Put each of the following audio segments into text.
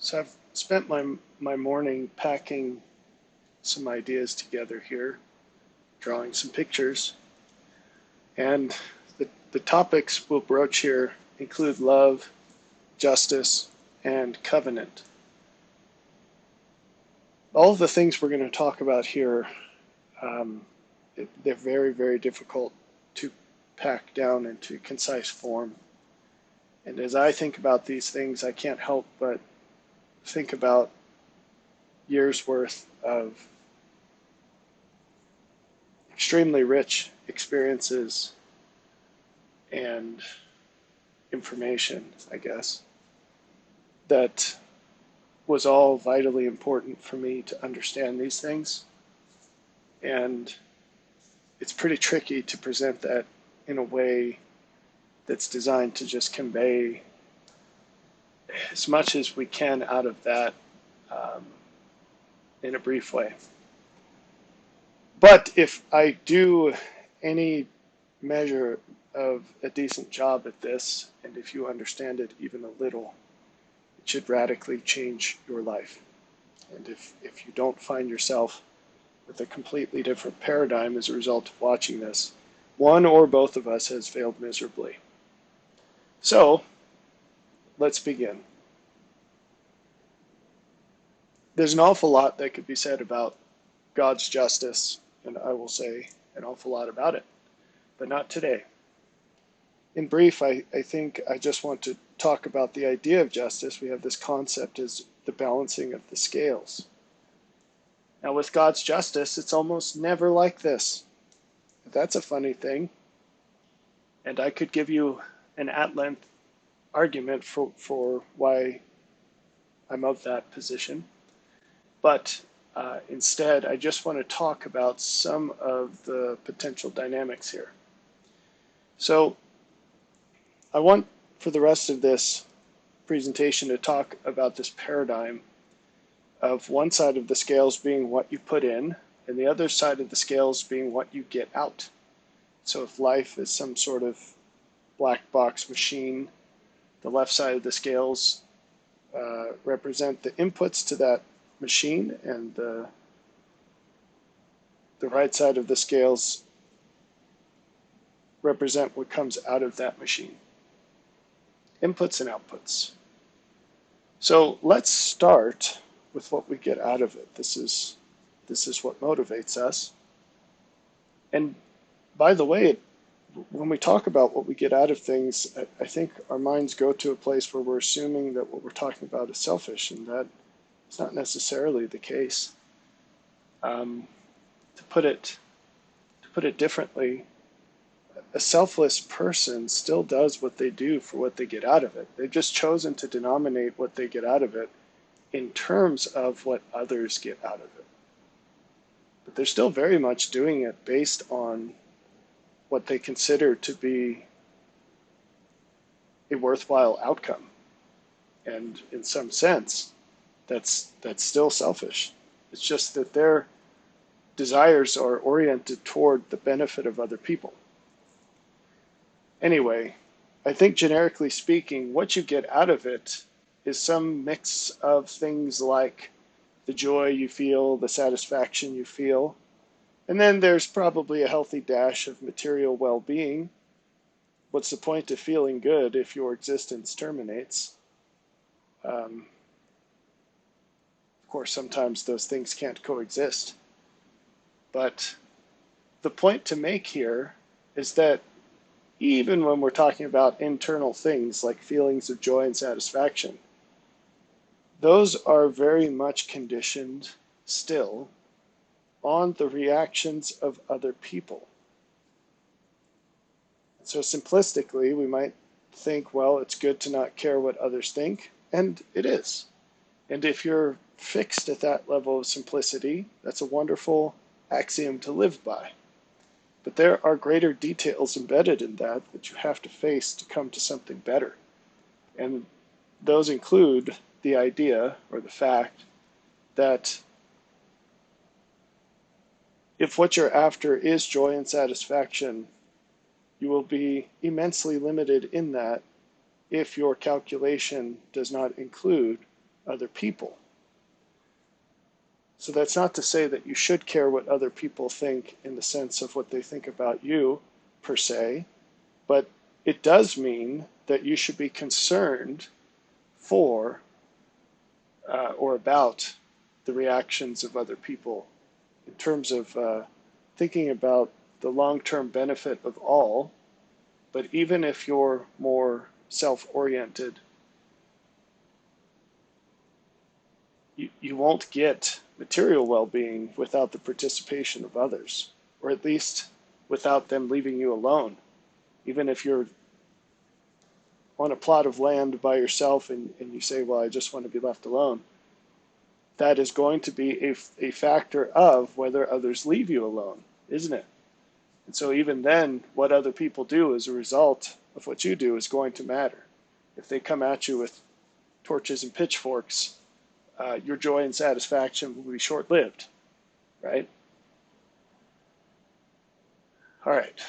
So I've spent my morning packing some ideas together here, drawing some pictures, and the topics we'll broach here include love, justice, and covenant. All of the things we're going to talk about here, um, they're very, very difficult to pack down into concise form. And as I think about these things, I can't help but think about years worth of extremely rich experiences and information, I guess, that was all vitally important for me to understand these things. And it's pretty tricky to present that in a way that's designed to just convey as much as we can out of that um, in a brief way. But if I do any measure of a decent job at this, and if you understand it even a little, it should radically change your life. And if you don't find yourself with a completely different paradigm as a result of watching this, one or both of us has failed miserably. So let's begin. There's an awful lot that could be said about God's justice, and I will say an awful lot about it, but not today. In brief, I think I just want to talk about the idea of justice. We have this concept as the balancing of the scales. Now, with God's justice, it's almost never like this. That's a funny thing. And I could give you an at-length argument for why I'm of that position. But instead, I just want to talk about some of the potential dynamics here. So I want, for the rest of this presentation, to talk about this paradigm of one side of the scales being what you put in, and the other side of the scales being what you get out. So if life is some sort of black box machine, the left side of the scales represent the inputs to that machine, and the right side of the scales represent what comes out of that machine. Inputs and outputs. So let's start with what we get out of it. This is what motivates us. And by the way, when we talk about what we get out of things, I think our minds go to a place where we're assuming that what we're talking about is selfish, and that is not necessarily the case. To put it differently, a selfless person still does what they do for what they get out of it. They've just chosen to denominate what they get out of it in terms of what others get out of it. But they're still very much doing it based on what they consider to be a worthwhile outcome. And in some sense, that's still selfish. It's just that their desires are oriented toward the benefit of other people. Anyway, I think generically speaking, what you get out of it is some mix of things like the joy you feel, the satisfaction you feel, and then there's probably a healthy dash of material well-being. What's the point of feeling good if your existence terminates? Of course, sometimes those things can't coexist. But the point to make here is that even when we're talking about internal things like feelings of joy and satisfaction, those are very much conditioned still on the reactions of other people. So simplistically, we might think, well, it's good to not care what others think, and it is. And if you're fixed at that level of simplicity, that's a wonderful axiom to live by. But there are greater details embedded in that you have to face to come to something better. And those include the idea or the fact that if what you're after is joy and satisfaction, you will be immensely limited in that if your calculation does not include other people. So that's not to say that you should care what other people think in the sense of what they think about you, per se, but it does mean that you should be concerned for or about the reactions of other people in terms of thinking about the long-term benefit of all. But even if you're more self-oriented, you won't get material well-being without the participation of others, or at least without them leaving you alone. Even if you're on a plot of land by yourself and you say, well, I just want to be left alone, that is going to be a factor of whether others leave you alone, isn't it? And so even then, what other people do as a result of what you do is going to matter. If they come at you with torches and pitchforks, your joy and satisfaction will be short-lived, right? All right.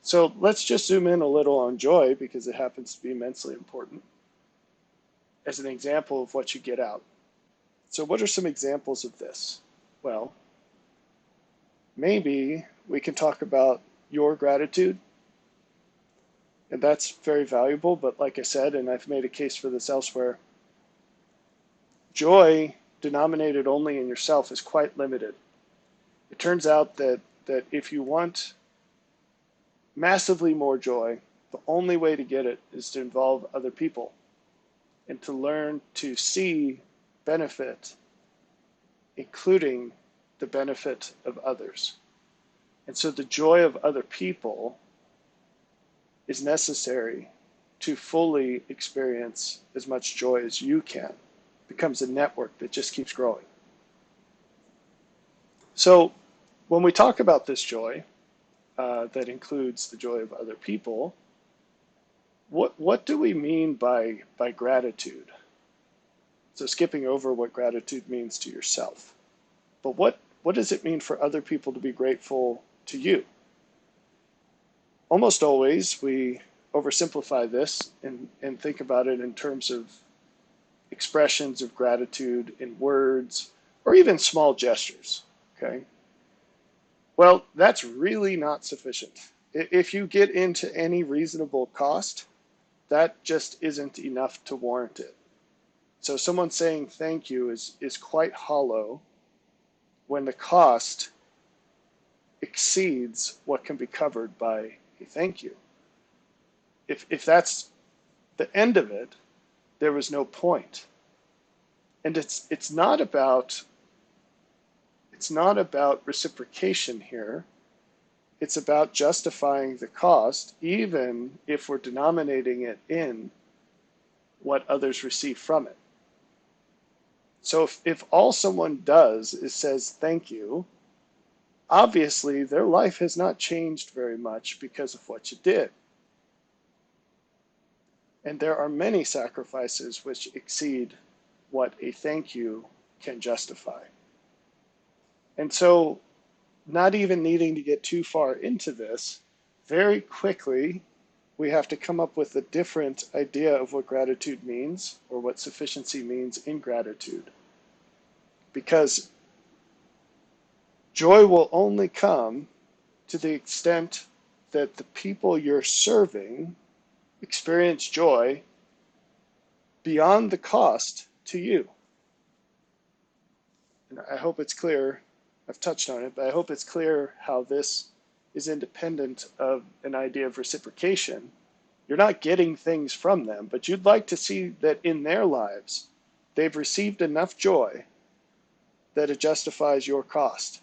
So let's just zoom in a little on joy because it happens to be immensely important as an example of what you get out. So what are some examples of this? Well, maybe we can talk about your gratitude, and that's very valuable, but like I said, and I've made a case for this elsewhere, joy denominated only in yourself is quite limited. It turns out that if you want massively more joy, the only way to get it is to involve other people and to learn to see benefit, including the benefit of others. And so the joy of other people is necessary to fully experience as much joy as you can. It becomes a network that just keeps growing. So when we talk about this joy, that includes the joy of other people, what do we mean by gratitude? So skipping over what gratitude means to yourself. But what does it mean for other people to be grateful to you? Almost always we oversimplify this and think about it in terms of expressions of gratitude in words or even small gestures, okay? Well, that's really not sufficient. If you get into any reasonable cost, that just isn't enough to warrant it. So someone saying thank you is quite hollow when the cost exceeds what can be covered by a thank you. If that's the end of it, there was no point. And it's not about reciprocation here. It's about justifying the cost, even if we're denominating it in what others receive from it. So if all someone does is says thank you, obviously their life has not changed very much because of what you did. And there are many sacrifices which exceed what a thank you can justify. And so, not even needing to get too far into this, very quickly we have to come up with a different idea of what gratitude means or what sufficiency means in gratitude. Because joy will only come to the extent that the people you're serving experience joy beyond the cost to you. And I hope it's clear, I've touched on it, but I hope it's clear how this is independent of an idea of reciprocation. You're not getting things from them, but you'd like to see that in their lives, they've received enough joy that it justifies your cost.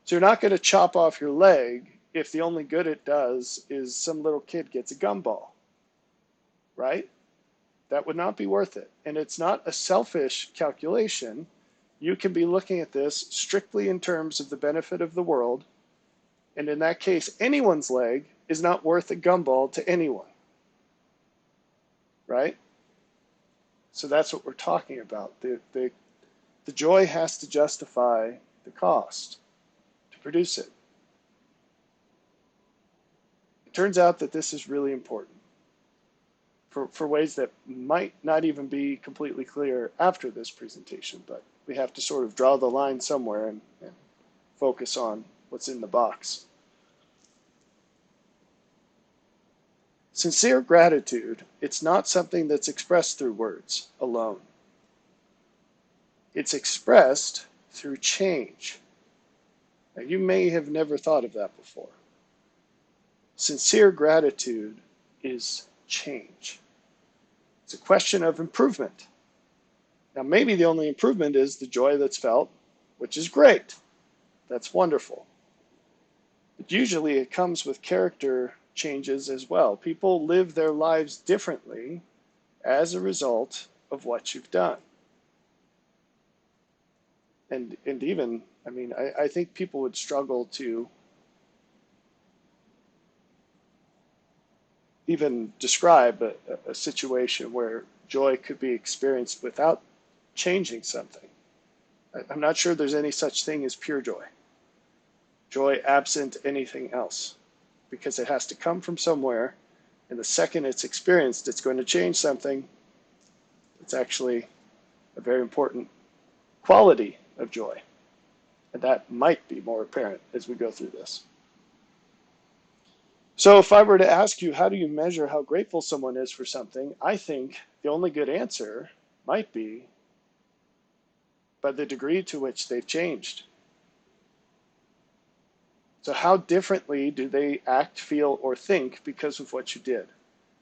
So you're not going to chop off your leg if the only good it does is some little kid gets a gumball, right? That would not be worth it. And it's not a selfish calculation. You can be looking at this strictly in terms of the benefit of the world. And in that case, anyone's leg is not worth a gumball to anyone, right? So that's what we're talking about. The joy has to justify the cost to produce it. It turns out that this is really important. for ways that might not even be completely clear after this presentation, but we have to sort of draw the line somewhere and focus on what's in the box. Sincere gratitude, it's not something that's expressed through words alone. It's expressed through change. Now, you may have never thought of that before. Sincere gratitude is change. It's a question of improvement. Now, maybe the only improvement is the joy that's felt, which is great. That's wonderful. But usually it comes with character changes as well. People live their lives differently as a result of what you've done. And even, I mean, I think people would struggle to even describe a situation where joy could be experienced without changing something. I'm not sure there's any such thing as pure joy. Joy absent anything else, because it has to come from somewhere, and the second it's experienced, it's going to change something. It's actually a very important quality of joy, and that might be more apparent as we go through this. So if I were to ask you, how do you measure how grateful someone is for something, I think the only good answer might be by the degree to which they've changed. So how differently do they act, feel, or think because of what you did?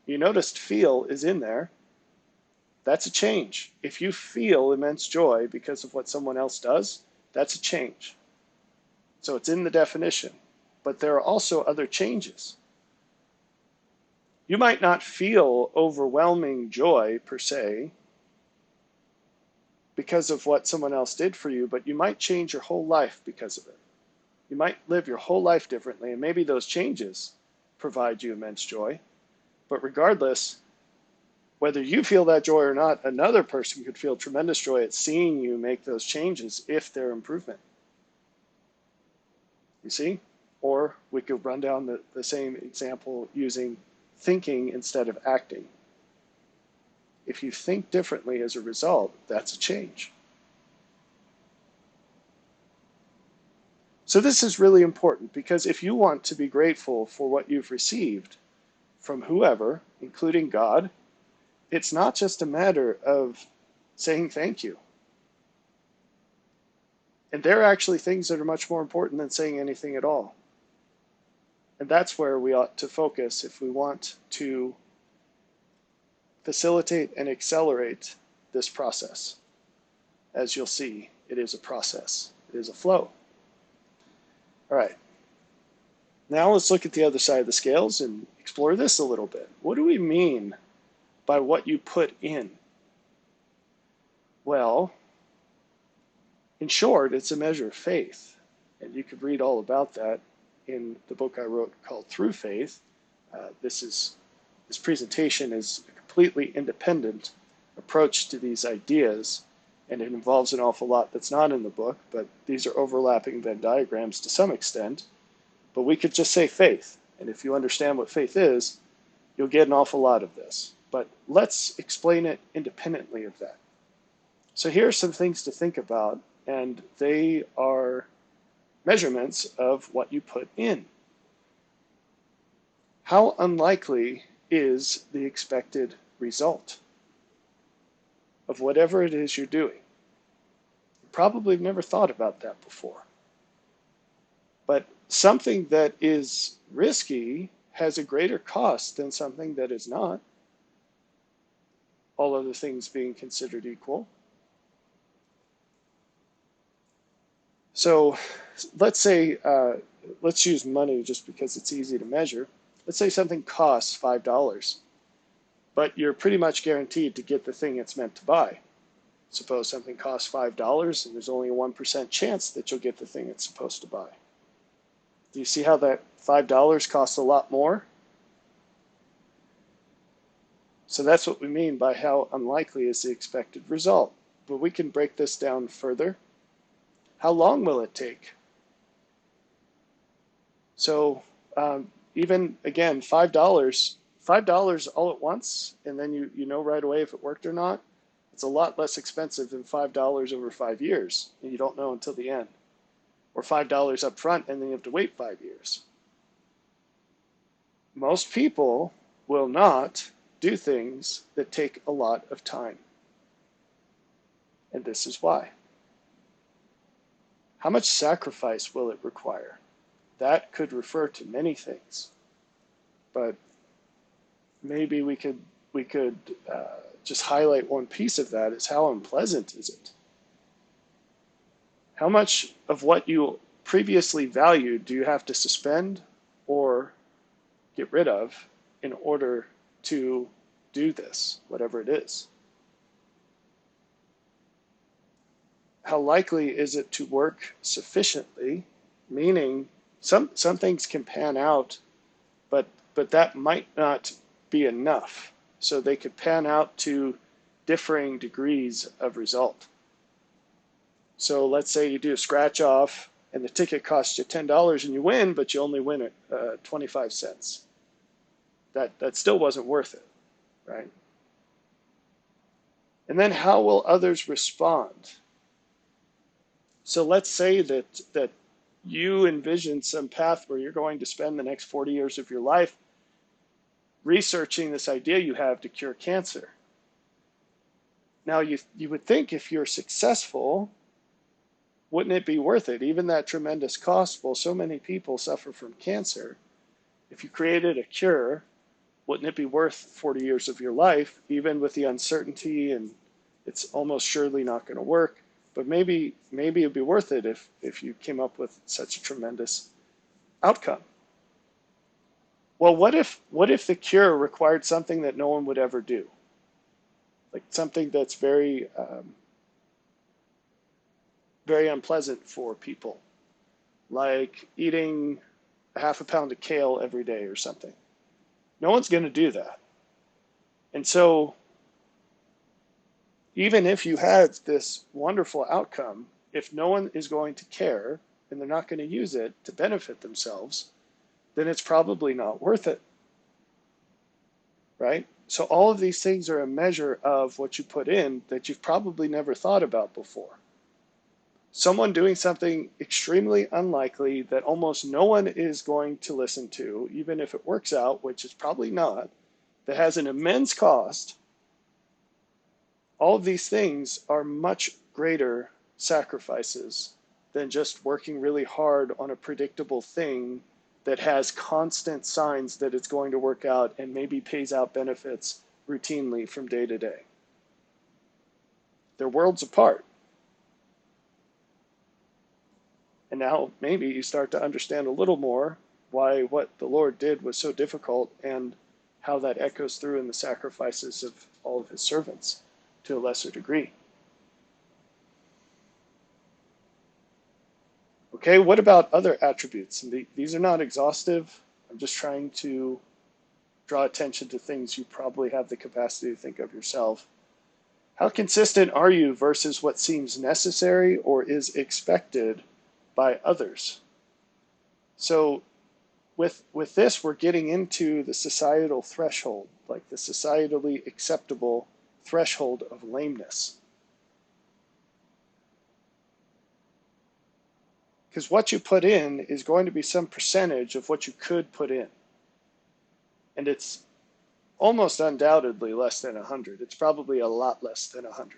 You noticed feel is in there. That's a change. If you feel immense joy because of what someone else does, that's a change. So it's in the definition. But there are also other changes. You might not feel overwhelming joy per se because of what someone else did for you, but you might change your whole life because of it. You might live your whole life differently, and maybe those changes provide you immense joy. But regardless, whether you feel that joy or not, another person could feel tremendous joy at seeing you make those changes if they're improvement. You see? Or we could run down the same example using thinking instead of acting. If you think differently as a result, that's a change. So this is really important, because if you want to be grateful for what you've received from whoever, including God, it's not just a matter of saying thank you. And there are actually things that are much more important than saying anything at all. And that's where we ought to focus if we want to facilitate and accelerate this process. As you'll see, it is a process. It is a flow. All right. Now let's look at the other side of the scales and explore this a little bit. What do we mean by what you put in? Well, in short, it's a measure of faith. And you could read all about that in the book I wrote called Through Faith. This presentation is a completely independent approach to these ideas, and it involves an awful lot that's not in the book, but these are overlapping Venn diagrams to some extent. But we could just say faith, and if you understand what faith is, you'll get an awful lot of this. But let's explain it independently of that. So here are some things to think about, and they are measurements of what you put in. How unlikely is the expected result of whatever it is you're doing? You probably have never thought about that before. But something that is risky has a greater cost than something that is not, all other things being considered equal. So let's say, let's use money just because it's easy to measure. Let's say something costs $5, but you're pretty much guaranteed to get the thing it's meant to buy. Suppose something costs $5 and there's only a 1% chance that you'll get the thing it's supposed to buy. Do you see how that $5 costs a lot more? So that's what we mean by how unlikely is the expected result. But we can break this down further. How long will it take? So even, again, $5 $5 all at once, and then you know right away if it worked or not, it's a lot less expensive than $5 over 5 years, and you don't know until the end. Or $5 up front, and then you have to wait 5 years. Most people will not do things that take a lot of time. And this is why. How much sacrifice will it require? That could refer to many things, but maybe we could just highlight one piece of that is how unpleasant is it? How much of what you previously valued do you have to suspend or get rid of in order to do this, whatever it is? How likely is it to work sufficiently? Meaning some things can pan out, but that might not be enough. So they could pan out to differing degrees of result. So let's say you do a scratch off and the ticket costs you $10 and you win, but you only win at 25 cents. That still wasn't worth it, right? And then how will others respond? So let's say that you envision some path where you're going to spend the next 40 years of your life researching this idea you have to cure cancer. Now, you would think if you're successful, wouldn't it be worth it? Even that tremendous cost, well, so many people suffer from cancer. If you created a cure, wouldn't it be worth 40 years of your life, even with the uncertainty and it's almost surely not going to work? But maybe it'd be worth it if you came up with such a tremendous outcome. Well, what if the cure required something that no one would ever do? Like something that's very very unpleasant for people, like eating a half a pound of kale every day or something. No one's going to do that. And so even if you had this wonderful outcome, if no one is going to care and they're not going to use it to benefit themselves, then it's probably not worth it, right? So all of these things are a measure of what you put in that you've probably never thought about before. Someone doing something extremely unlikely that almost no one is going to listen to, even if it works out, which is probably not, that has an immense cost. All of these things are much greater sacrifices than just working really hard on a predictable thing that has constant signs that it's going to work out and maybe pays out benefits routinely from day to day. They're worlds apart. And now maybe you start to understand a little more why what the Lord did was so difficult and how that echoes through in the sacrifices of all of his servants to a lesser degree. Okay, what about other attributes? And these are not exhaustive. I'm just trying to draw attention to things you probably have the capacity to think of yourself. How consistent are you versus what seems necessary or is expected by others? So with this, we're getting into the societal threshold, like the societally acceptable threshold of lameness. Because what you put in is going to be some percentage of what you could put in. And it's almost undoubtedly less than 100. It's probably a lot less than 100.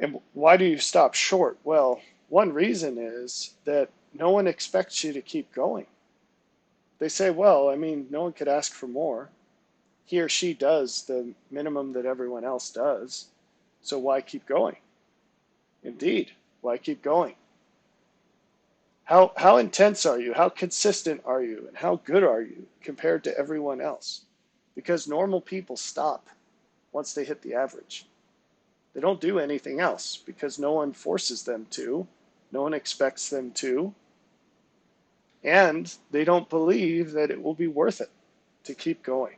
And why do you stop short? Well, one reason is that no one expects you to keep going. They say, well, I mean, no one could ask for more. He or she does the minimum that everyone else does. So why keep going? Indeed, why keep going? How intense are you? How consistent are you? And how good are you compared to everyone else? Because normal people stop once they hit the average. They don't do anything else because no one forces them to. No one expects them to. And they don't believe that it will be worth it to keep going.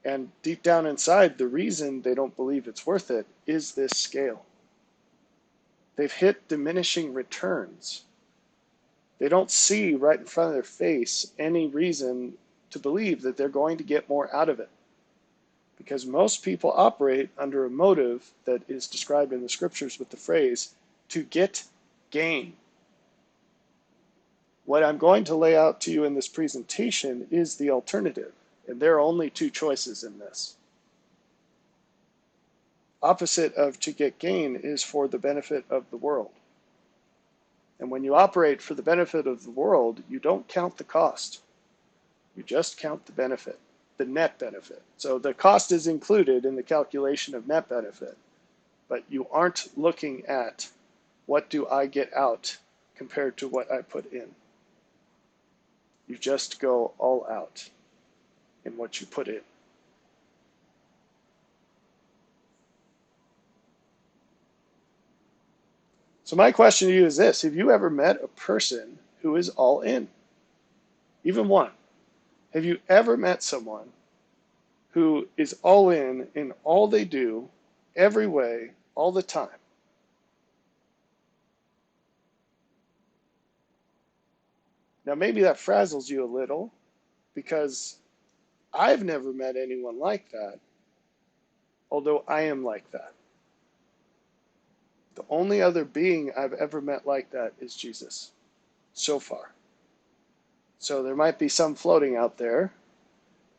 And deep down inside, the reason they don't believe it's worth it is this scale. They've hit diminishing returns. They don't see right in front of their face any reason to believe that they're going to get more out of it. Because most people operate under a motive that is described in the scriptures with the phrase, to get gain. What I'm going to lay out to you in this presentation is the alternative, and there are only two choices in this. Opposite of to get gain is for the benefit of the world. And when you operate for the benefit of the world, you don't count the cost. You just count the benefit, the net benefit. So the cost is included in the calculation of net benefit, but you aren't looking at what do I get out compared to what I put in. You just go all out in what you put in. So my question to you is this: have you ever met a person who is all in? Even one. Have you ever met someone who is all in all they do, every way, all the time? Now maybe that frazzles you a little, because I've never met anyone like that, although I am like that. The only other being I've ever met like that is Jesus, so far. So there might be some floating out there,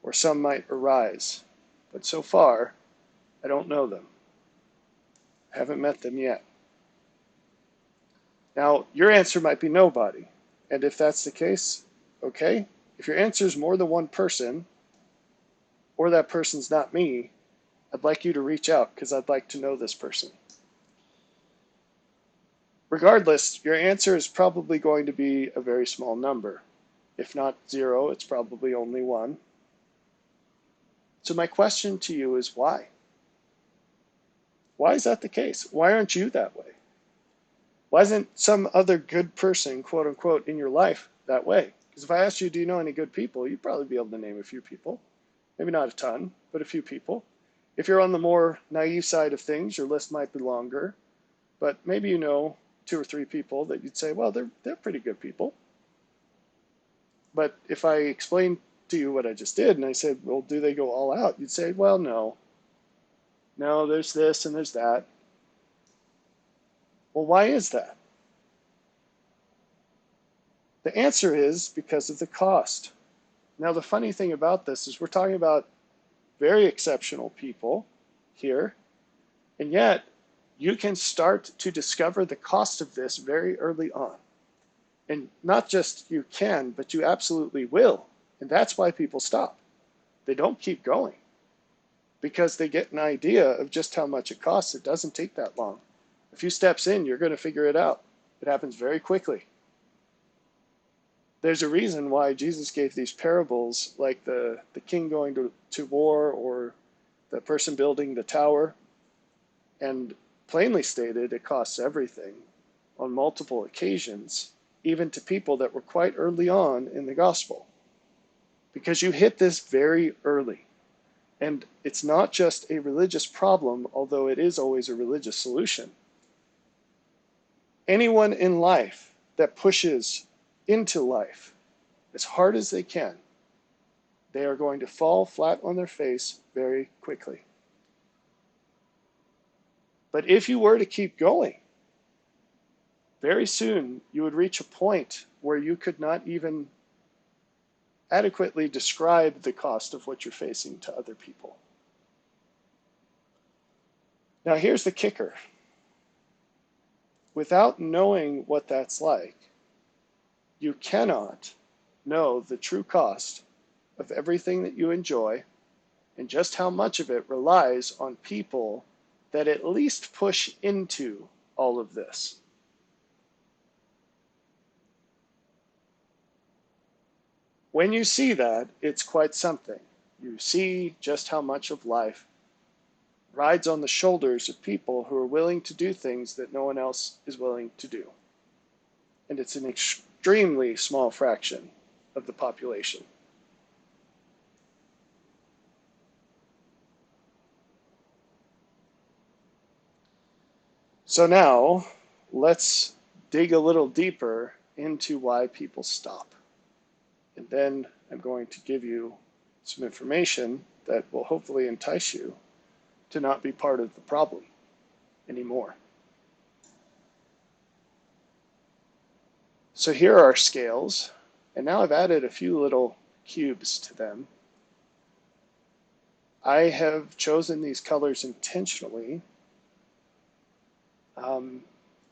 or some might arise, but so far, I don't know them. I haven't met them yet. Now, your answer might be nobody, and if that's the case, okay. If your answer is more than one person, or that person's not me, I'd like you to reach out, because I'd like to know this person. Regardless, your answer is probably going to be a very small number. If not zero, it's probably only one. So my question to you is why? Why is that the case? Why aren't you that way? Why isn't some other good person, quote unquote, in your life that way? Because if I asked you, do you know any good people, you'd probably be able to name a few people. Maybe not a ton, but a few people. If you're on the more naive side of things, your list might be longer, but maybe you know 2 or 3 people that you'd say, well, they're pretty good people. But if I explained to you what I just did and I said, well, do they go all out? You'd say, well, no. No, there's this and there's that. Well, why is that? The answer is because of the cost. Now, the funny thing about this is we're talking about very exceptional people here, and yet you can start to discover the cost of this very early on. And not just you can, but you absolutely will. And that's why people stop. They don't keep going because they get an idea of just how much it costs. It doesn't take that long. A few steps in, you're going to figure it out. It happens very quickly. There's a reason why Jesus gave these parables, like the king going to war or the person building the tower, and plainly stated it costs everything on multiple occasions, even to people that were quite early on in the gospel. Because you hit this very early. And it's not just a religious problem, although it is always a religious solution. Anyone in life that pushes into life as hard as they can, they are going to fall flat on their face very quickly. But if you were to keep going, very soon you would reach a point where you could not even adequately describe the cost of what you're facing to other people. Now, here's the kicker. Without knowing what that's like, you cannot know the true cost of everything that you enjoy and just how much of it relies on people that at least push into all of this. When you see that, it's quite something. You see just how much of life rides on the shoulders of people who are willing to do things that no one else is willing to do. And it's an extremely small fraction of the population. So now, let's dig a little deeper into why people stop. And then I'm going to give you some information that will hopefully entice you to not be part of the problem anymore. So here are our scales, and now I've added a few little cubes to them. I have chosen these colors intentionally.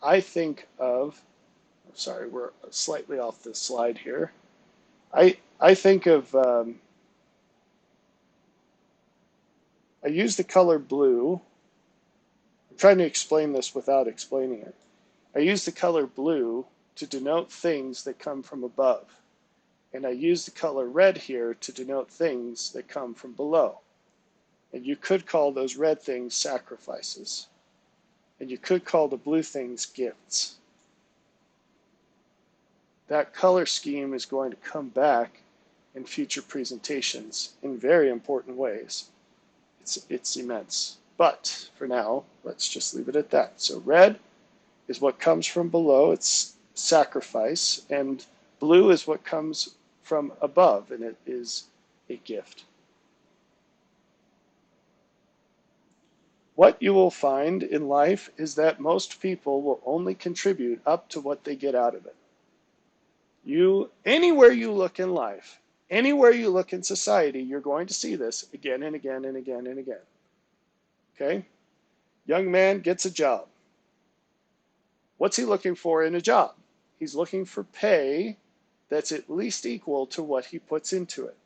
I think of, sorry, we're slightly off the slide here. I think of, I use the color blue. I'm trying to explain this without explaining it. I use the color blue to denote things that come from above. And I use the color red here to denote things that come from below. And you could call those red things sacrifices. And you could call the blue things gifts. That color scheme is going to come back in future presentations in very important ways. It's immense. But for now, let's just leave it at that. So red is what comes from below, it's sacrifice, and blue is what comes from above, and it is a gift. What you will find in life is that most people will only contribute up to what they get out of it. Anywhere you look in life, anywhere you look in society, you're going to see this again and again and again and again. Okay? Young man gets a job. What's he looking for in a job? He's looking for pay that's at least equal to what he puts into it.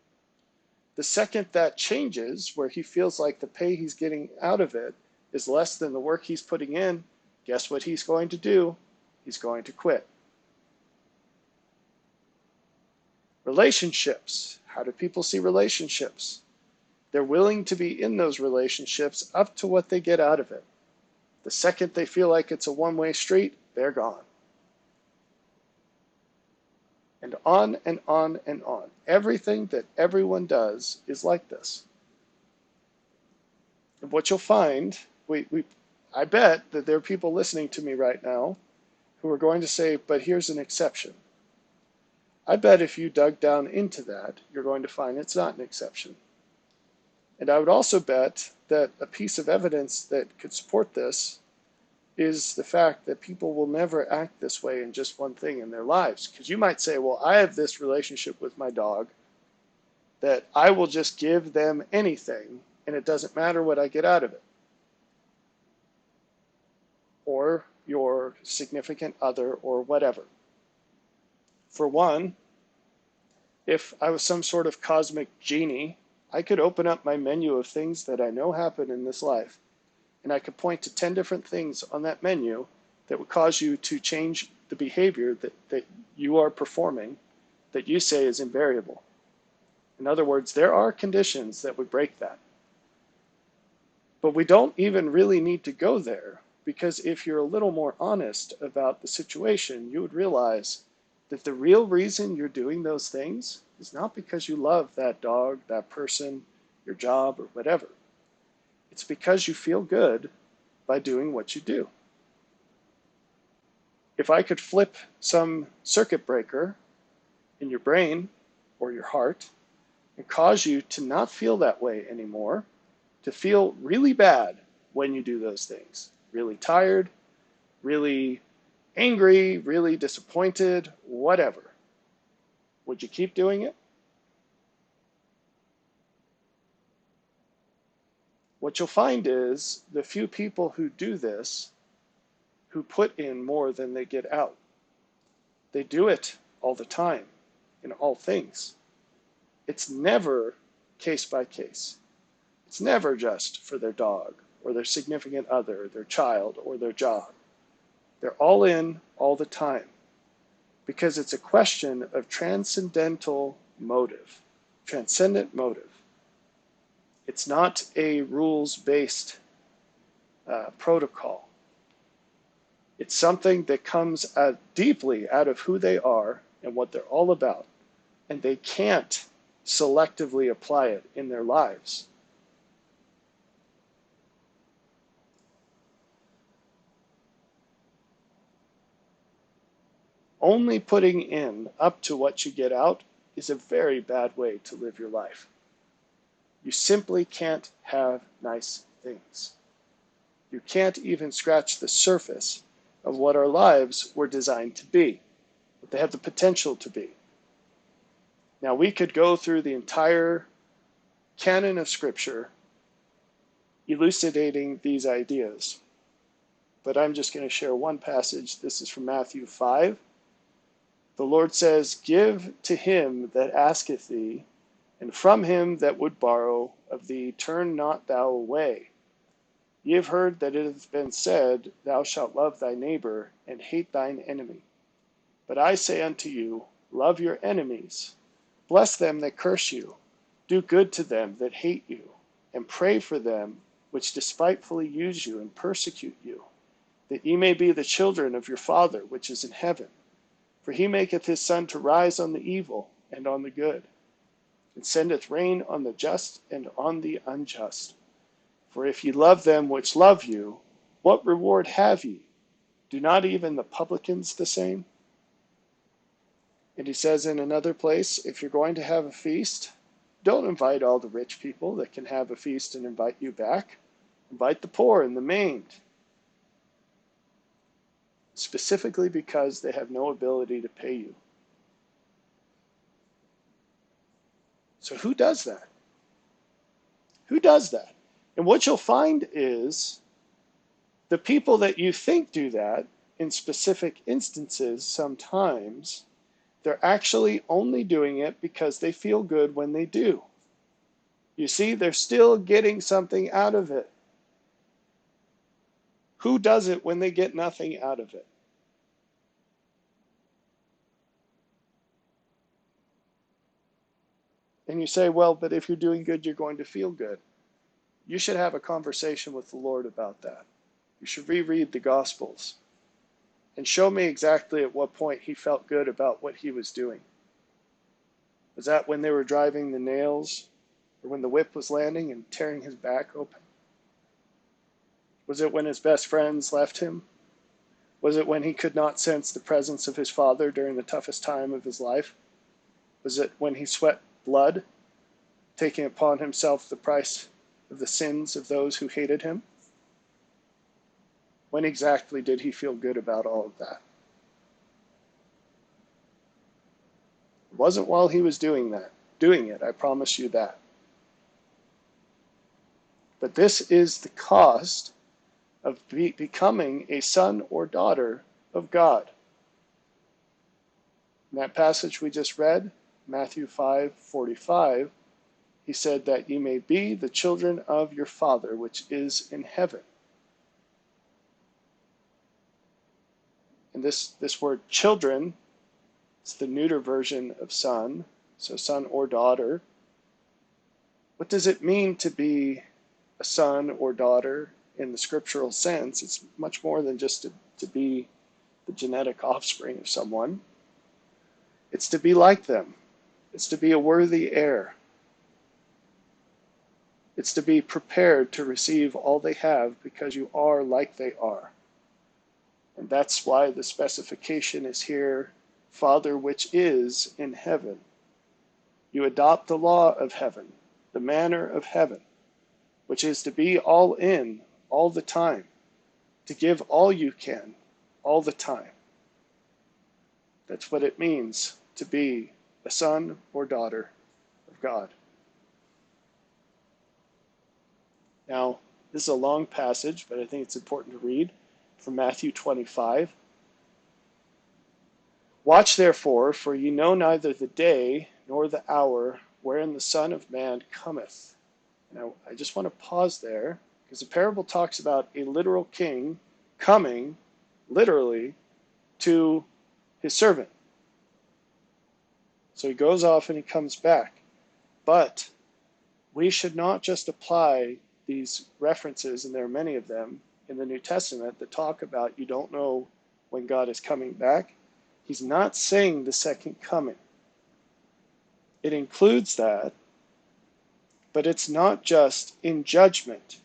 The second that changes, where he feels like the pay he's getting out of it is less than the work he's putting in, guess what he's going to do? He's going to quit. Relationships. How do people see relationships? They're willing to be in those relationships up to what they get out of it. The second they feel like it's a one-way street, they're gone. And on and on and on. Everything that everyone does is like this. And what you'll find, I bet that there are people listening to me right now who are going to say, but here's an exception. I bet if you dug down into that, you're going to find it's not an exception. And I would also bet that a piece of evidence that could support this is the fact that people will never act this way in just one thing in their lives. Because you might say, well, I have this relationship with my dog that I will just give them anything and it doesn't matter what I get out of it. Or your significant other or whatever. For one, if I was some sort of cosmic genie, I could open up my menu of things that I know happen in this life, and I could point to 10 different things on that menu that would cause you to change the behavior that you are performing that you say is invariable. In other words, there are conditions that would break that. But we don't even really need to go there, because if you're a little more honest about the situation, you would realize that the real reason you're doing those things is not because you love that dog, that person, your job, or whatever. It's because you feel good by doing what you do. If I could flip some circuit breaker in your brain or your heart and cause you to not feel that way anymore, to feel really bad when you do those things, really tired, really angry, really disappointed, whatever, would you keep doing it? What you'll find is the few people who do this, who put in more than they get out. They do it all the time, in all things. It's never case by case. It's never just for their dog, or their significant other, their child, or their job. They're all in all the time, because it's a question of transcendental motive, transcendent motive. It's not a rules-based protocol. It's something that comes deeply out of who they are and what they're all about, and they can't selectively apply it in their lives. Only putting in up to what you get out is a very bad way to live your life. You simply can't have nice things. You can't even scratch the surface of what our lives were designed to be, what they have the potential to be. Now, we could go through the entire canon of Scripture elucidating these ideas, but I'm just going to share one passage. This is from Matthew 5. The Lord says, "Give to him that asketh thee, and from him that would borrow of thee turn not thou away. Ye have heard that it hath been said, Thou shalt love thy neighbor, and hate thine enemy. But I say unto you, love your enemies, bless them that curse you, do good to them that hate you, and pray for them which despitefully use you and persecute you, that ye may be the children of your Father which is in heaven. For he maketh his sun to rise on the evil and on the good, and sendeth rain on the just and on the unjust. For if ye love them which love you, what reward have ye? Do not even the publicans the same?" And he says in another place, if you're going to have a feast, don't invite all the rich people that can have a feast and invite you back. Invite the poor and the maimed, specifically because they have no ability to pay you. So who does that? Who does that? And what you'll find is the people that you think do that in specific instances, sometimes they're actually only doing it because they feel good when they do. You see, they're still getting something out of it. Who does it when they get nothing out of it? And you say, well, but if you're doing good, you're going to feel good. You should have a conversation with the Lord about that. You should reread the Gospels and show me exactly at what point he felt good about what he was doing. Was that when they were driving the nails, or when the whip was landing and tearing his back open? Was it when his best friends left him? Was it when he could not sense the presence of his Father during the toughest time of his life? Was it when he sweat blood, taking upon himself the price of the sins of those who hated him? When exactly did he feel good about all of that? It wasn't while he was doing it, I promise you that. But this is the cost of becoming a son or daughter of God. In that passage we just read, Matthew 5:45, he said that ye may be the children of your Father which is in heaven. And this word children, it's the neuter version of son, so son or daughter. What does it mean to be a son or daughter in the scriptural sense? It's much more than just to be the genetic offspring of someone. It's to be like them. It's to be a worthy heir. It's to be prepared to receive all they have because you are like they are. And that's why the specification is here, Father which is in heaven. You adopt the law of heaven, the manner of heaven, which is to be all in all the time, to give all you can all the time. That's what it means to be a son or daughter of God. Now, this is a long passage, but I think it's important to read from Matthew 25. Watch therefore, for ye know neither the day nor the hour wherein the Son of Man cometh. Now, I just want to pause there, because the parable talks about a literal king coming, literally, to his servant. So he goes off and he comes back. But we should not just apply these references, and there are many of them in the New Testament that talk about you don't know when God is coming back. He's not saying the second coming. It includes that, but it's not just in judgment.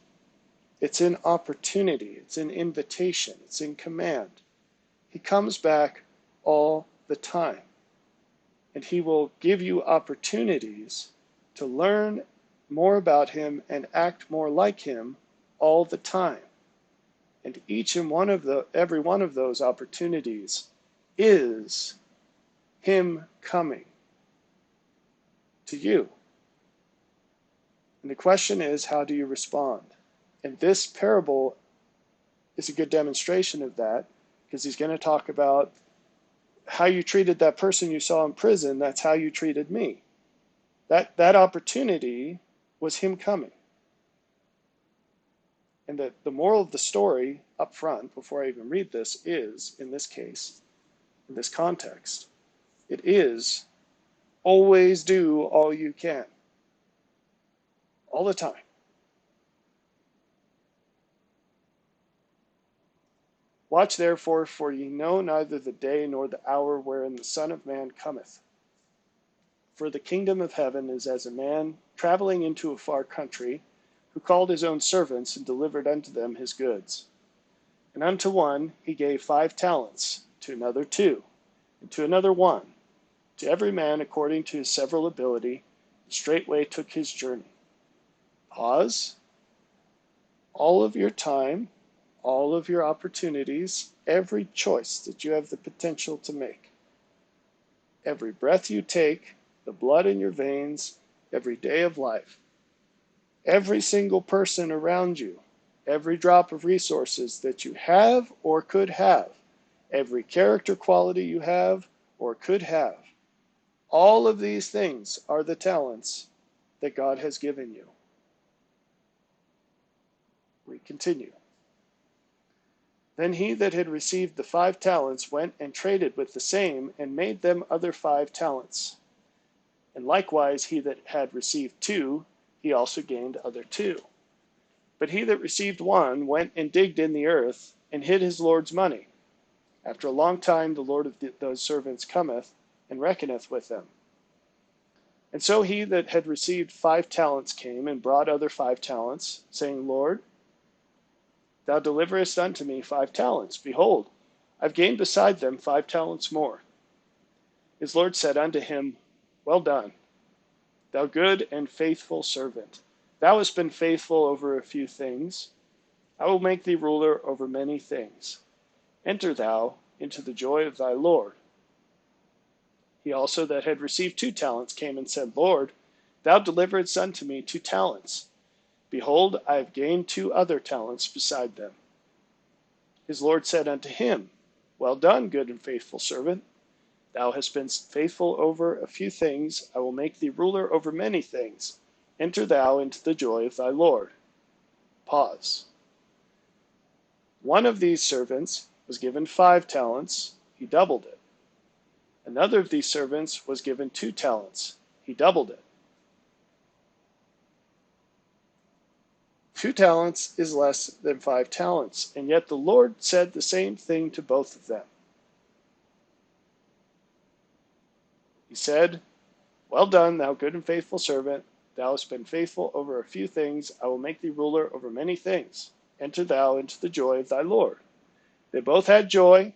It's in opportunity. It's in invitation. It's in command. He comes back all the time. And he will give you opportunities to learn more about him and act more like him all the time. And every one of those opportunities is him coming to you. And the question is, how do you respond? And this parable is a good demonstration of that, because he's going to talk about how you treated that person you saw in prison. That's how you treated me. That opportunity was him coming. And the moral of the story up front, before I even read this, is, in this case, in this context, it is always do all you can. All the time. Watch therefore, for ye know neither the day nor the hour wherein the Son of Man cometh. For the kingdom of heaven is as a man traveling into a far country, who called his own servants and delivered unto them his goods. And unto one he gave 5 talents, to another 2, and to another 1, to every man according to his several ability, and straightway took his journey. Pause. All of your time, all of your opportunities, every choice that you have the potential to make, every breath you take, the blood in your veins, every day of life, every single person around you, every drop of resources that you have or could have, every character quality you have or could have, all of these things are the talents that God has given you. We continue. Then he that had received the 5 talents went and traded with the same, and made them other 5 talents. And likewise he that had received 2, he also gained other 2. But he that received 1 went and digged in the earth, and hid his Lord's money. After a long time the Lord of those servants cometh, and reckoneth with them. And so he that had received 5 talents came, and brought other 5 talents, saying, Lord, thou deliverest unto me 5 talents. Behold, I've gained beside them 5 talents more. His Lord said unto him, Well done, thou good and faithful servant. Thou hast been faithful over a few things. I will make thee ruler over many things. Enter thou into the joy of thy Lord. He also that had received 2 talents came and said, Lord, thou deliveredst unto me 2 talents. Behold, I have gained 2 other talents beside them. His Lord said unto him, Well done, good and faithful servant. Thou hast been faithful over a few things. I will make thee ruler over many things. Enter thou into the joy of thy Lord. Pause. One of these servants was given 5 talents. He doubled it. Another of these servants was given 2 talents. He doubled it. 2 talents is less than 5 talents, and yet the Lord said the same thing to both of them. He said, Well done, thou good and faithful servant. Thou hast been faithful over a few things. I will make thee ruler over many things. Enter thou into the joy of thy Lord. They both had joy.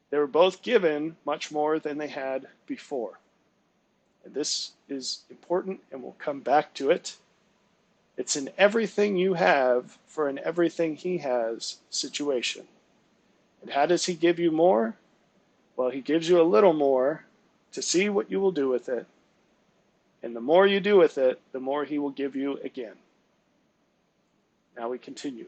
They were both given much more than they had before. And this is important, and we'll come back to it. It's an everything you have for an everything he has situation. And how does he give you more? Well, he gives you a little more to see what you will do with it. And the more you do with it, the more he will give you again. Now we continue.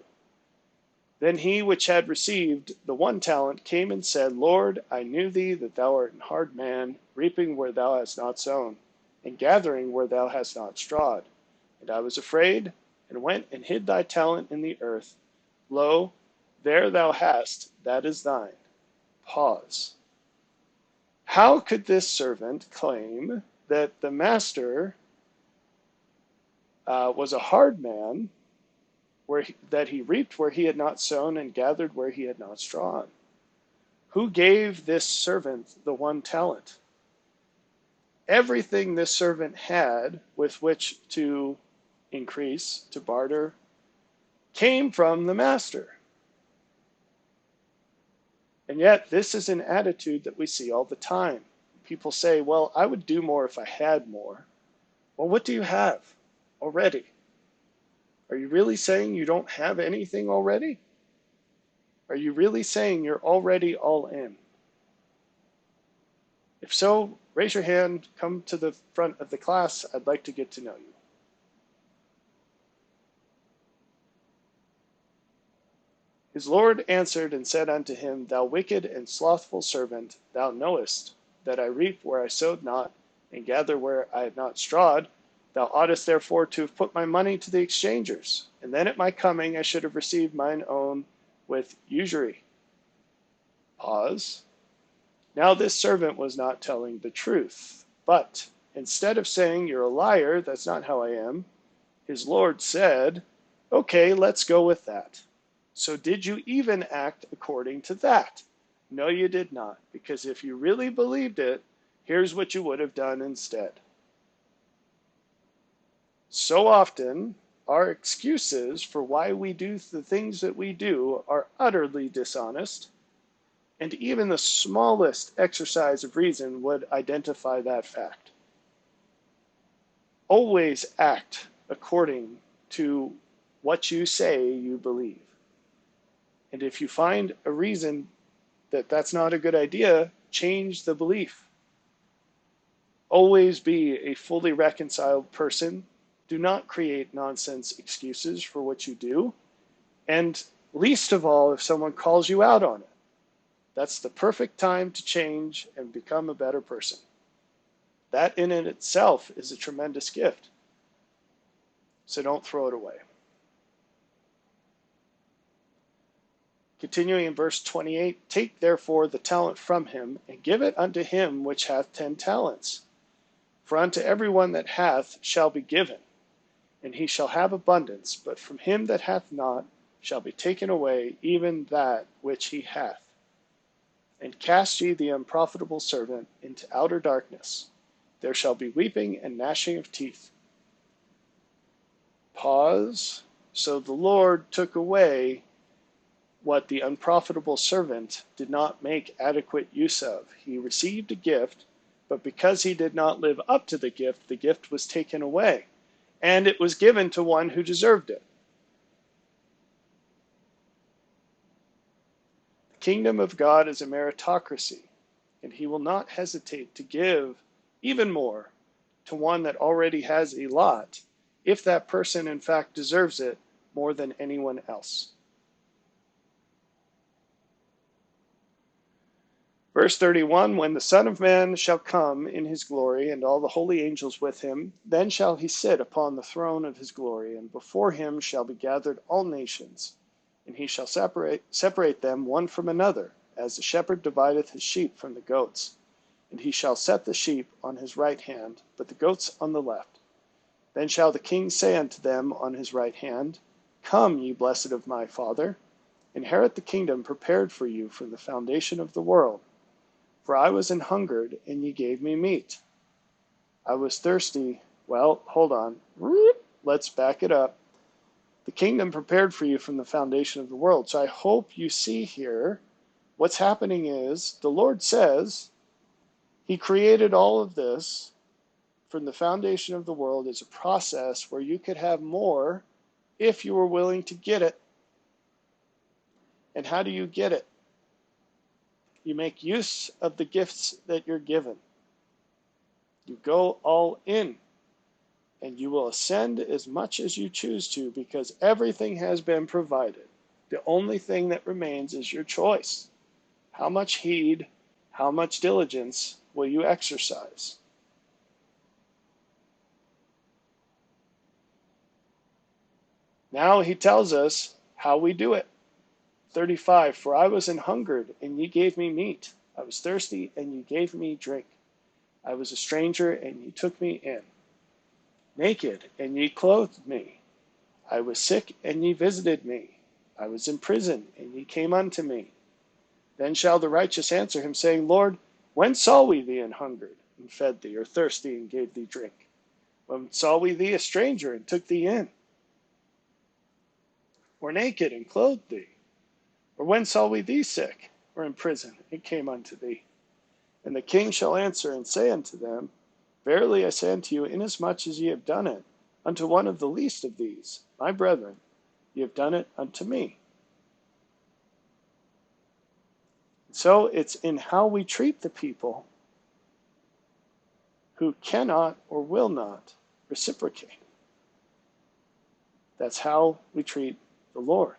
Then he which had received the 1 talent came and said, Lord, I knew thee that thou art an hard man, reaping where thou hast not sown, and gathering where thou hast not strawed. And I was afraid, and went and hid thy talent in the earth. Lo, there thou hast, that is thine. Pause. How could this servant claim that the master was a hard man, that he reaped where he had not sown and gathered where he had not strawn? Who gave this servant the 1 talent? Everything this servant had with which to increase, to barter, came from the master. And yet, this is an attitude that we see all the time. People say, well, I would do more if I had more. Well, what do you have already? Are you really saying you don't have anything already? Are you really saying you're already all in? If so, raise your hand, come to the front of the class. I'd like to get to know you. His Lord answered and said unto him, Thou wicked and slothful servant, thou knowest that I reap where I sowed not, and gather where I had not strawed. Thou oughtest therefore to have put my money to the exchangers, and then at my coming I should have received mine own with usury. Pause. Now this servant was not telling the truth, but instead of saying, You're a liar, that's not how I am, his Lord said, Okay, let's go with that. So did you even act according to that? No, you did not, because if you really believed it, here's what you would have done instead. So often, our excuses for why we do the things that we do are utterly dishonest, and even the smallest exercise of reason would identify that fact. Always act according to what you say you believe. And if you find a reason that that's not a good idea, change the belief. Always be a fully reconciled person. Do not create nonsense excuses for what you do. And least of all, if someone calls you out on it. That's the perfect time to change and become a better person. That in and itself is a tremendous gift. So don't throw it away. Continuing in verse 28, Take therefore the talent from him, and give it unto him which hath 10 talents. For unto every one that hath shall be given, and he shall have abundance, but from him that hath not shall be taken away even that which he hath. And cast ye the unprofitable servant into outer darkness. There shall be weeping and gnashing of teeth. Pause. So the Lord took away what the unprofitable servant did not make adequate use of. He received a gift, but because he did not live up to the gift was taken away, and it was given to one who deserved it. The kingdom of God is a meritocracy, and he will not hesitate to give even more to one that already has a lot, if that person in fact deserves it more than anyone else. Verse 31, When the Son of Man shall come in his glory, and all the holy angels with him, then shall he sit upon the throne of his glory, and before him shall be gathered all nations, and he shall separate them one from another, as the shepherd divideth his sheep from the goats. And he shall set the sheep on his right hand, but the goats on the left. Then shall the king say unto them on his right hand, Come, ye blessed of my Father, inherit the kingdom prepared for you from the foundation of the world. For I was an hungered, and ye gave me meat. I was thirsty. Well, hold on. Let's back it up. The kingdom prepared for you from the foundation of the world. So I hope you see here what's happening is the Lord says he created all of this from the foundation of the world as a process where you could have more if you were willing to get it. And how do you get it? You make use of the gifts that you're given. You go all in, and you will ascend as much as you choose to because everything has been provided. The only thing that remains is your choice. How much heed, how much diligence will you exercise? Now he tells us how we do it. 35, For I was an hungered, and ye gave me meat. I was thirsty, and ye gave me drink. I was a stranger, and ye took me in. Naked, and ye clothed me. I was sick, and ye visited me. I was in prison, and ye came unto me. Then shall the righteous answer him, saying, Lord, when saw we thee an hungered, and fed thee, or thirsty, and gave thee drink? When saw we thee a stranger, and took thee in? Or naked, and clothed thee? Or when saw we thee sick, or in prison, and came unto thee? And the king shall answer and say unto them, Verily I say unto you, inasmuch as ye have done it unto one of the least of these, my brethren, ye have done it unto me. So it's in how we treat the people who cannot or will not reciprocate. That's how we treat the Lord.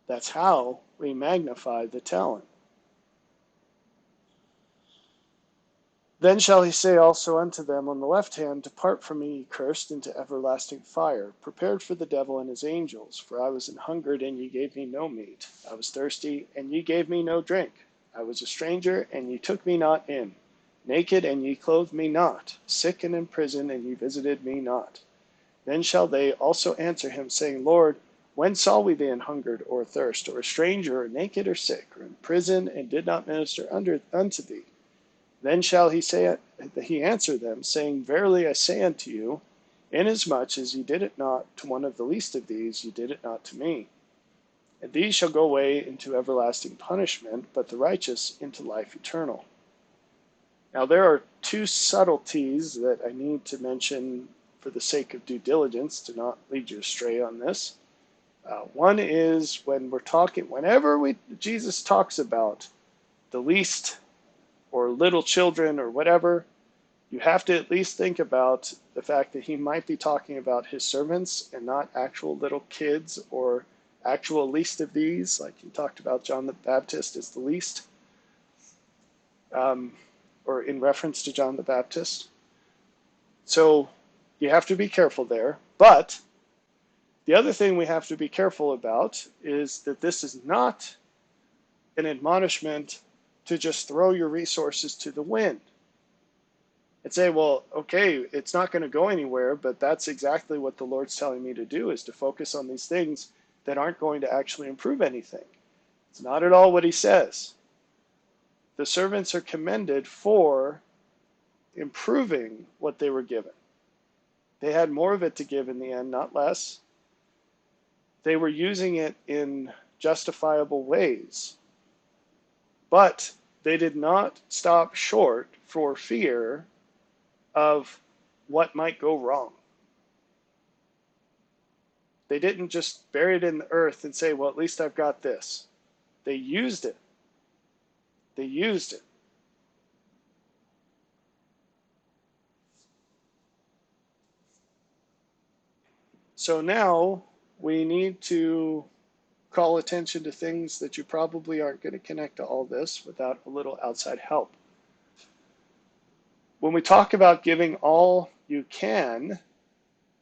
That's how we magnify the talent. Then shall he say also unto them on the left hand, Depart from me, ye cursed, into everlasting fire, prepared for the devil and his angels. For I was an hungered, and ye gave me no meat. I was thirsty, and ye gave me no drink. I was a stranger, and ye took me not in. Naked, and ye clothed me not. Sick and in prison, and ye visited me not. Then shall they also answer him, saying, Lord, when saw we thee an hungered, or athirst, or a stranger, or naked, or sick, or in prison, and did not minister unto thee? Then shall he answer them, saying, Verily I say unto you, inasmuch as ye did it not to one of the least of these, ye did it not to me. And these shall go away into everlasting punishment, but the righteous into life eternal. Now there are two subtleties that I need to mention for the sake of due diligence, to not lead you astray on this. One is when we're talking, whenever Jesus talks about the least or little children or whatever, you have to at least think about the fact that he might be talking about his servants and not actual little kids or actual least of these, like he talked about John the Baptist as the least, or in reference to John the Baptist. So you have to be careful there. But the other thing we have to be careful about is that this is not an admonishment to just throw your resources to the wind and say, well, okay, it's not going to go anywhere, but that's exactly what the Lord's telling me to do, is to focus on these things that aren't going to actually improve anything. It's not at all what he says. The servants are commended for improving what they were given. They had more of it to give in the end, not less. They were using it in justifiable ways. But they did not stop short for fear of what might go wrong. They didn't just bury it in the earth and say, well, at least I've got this. They used it. They used it. So now we need to call attention to things that you probably aren't going to connect to all this without a little outside help. When we talk about giving all you can,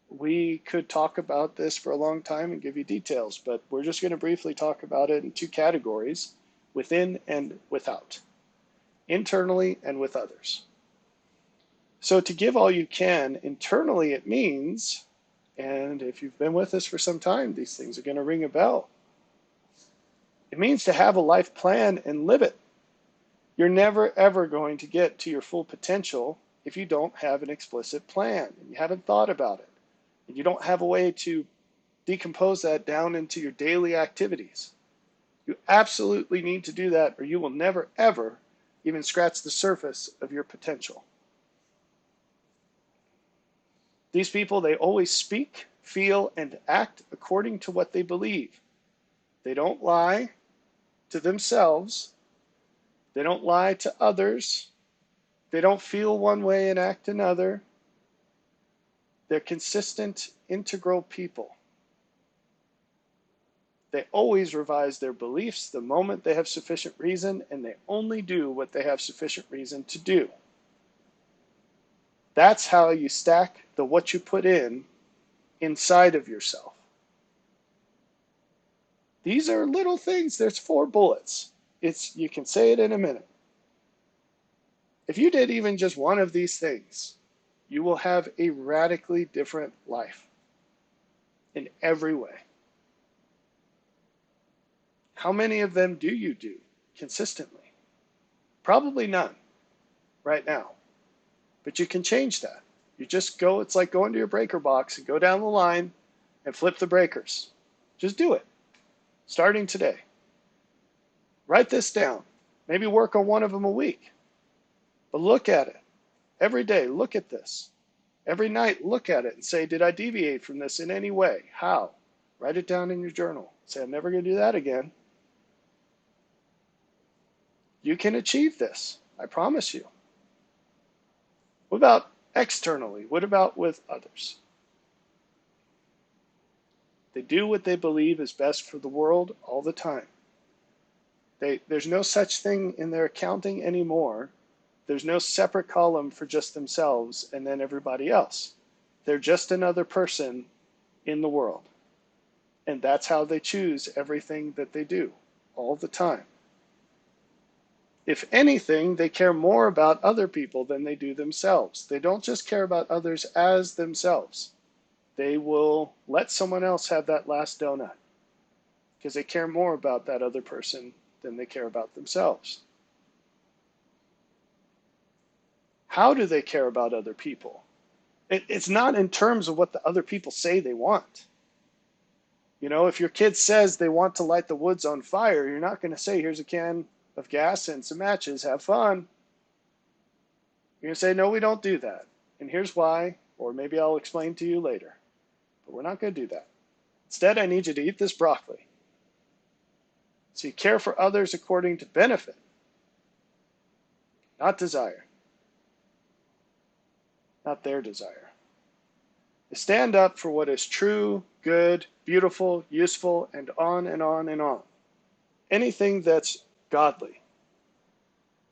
we could talk about this for a long time and give you details, but we're just going to briefly talk about it in two categories, within and without, internally and with others. So to give all you can, internally it means, and if you've been with us for some time, these things are going to ring a bell. It means to have a life plan and live it. You're never, ever going to get to your full potential if you don't have an explicit plan and you haven't thought about it. And you don't have a way to decompose that down into your daily activities. You absolutely need to do that, or you will never, ever even scratch the surface of your potential. These people, they always speak, feel, and act according to what they believe. They don't lie to themselves. They don't lie to others. They don't feel one way and act another. They're consistent, integral people. They always revise their beliefs the moment they have sufficient reason, and they only do what they have sufficient reason to do. That's how you stack the what you put in inside of yourself. These are little things. There's 4 bullets. You can say it in a minute. If you did even just one of these things, you will have a radically different life in every way. How many of them do you do consistently? Probably none right now. But you can change that. You just go, it's like going to your breaker box and go down the line and flip the breakers. Just do it, starting today. Write this down. Maybe work on one of them a week. But look at it. Every day, look at this. Every night, look at it and say, did I deviate from this in any way? How? Write it down in your journal. Say, I'm never going to do that again. You can achieve this. I promise you. What about externally? What about with others? They do what they believe is best for the world all the time. There's no such thing in their accounting anymore. There's no separate column for just themselves and then everybody else. They're just another person in the world. And that's how they choose everything that they do all the time. If anything, they care more about other people than they do themselves. They don't just care about others as themselves. They will let someone else have that last donut because they care more about that other person than they care about themselves. How do they care about other people? It's not in terms of what the other people say they want. You know, if your kid says they want to light the woods on fire, you're not going to say, here's a can of gas and some matches, have fun. You're going to say, no, we don't do that. And here's why, or maybe I'll explain to you later. But we're not going to do that. Instead, I need you to eat this broccoli. So you care for others according to benefit, not desire, not their desire. They stand up for what is true, good, beautiful, useful, and on and on and on. Anything that's godly.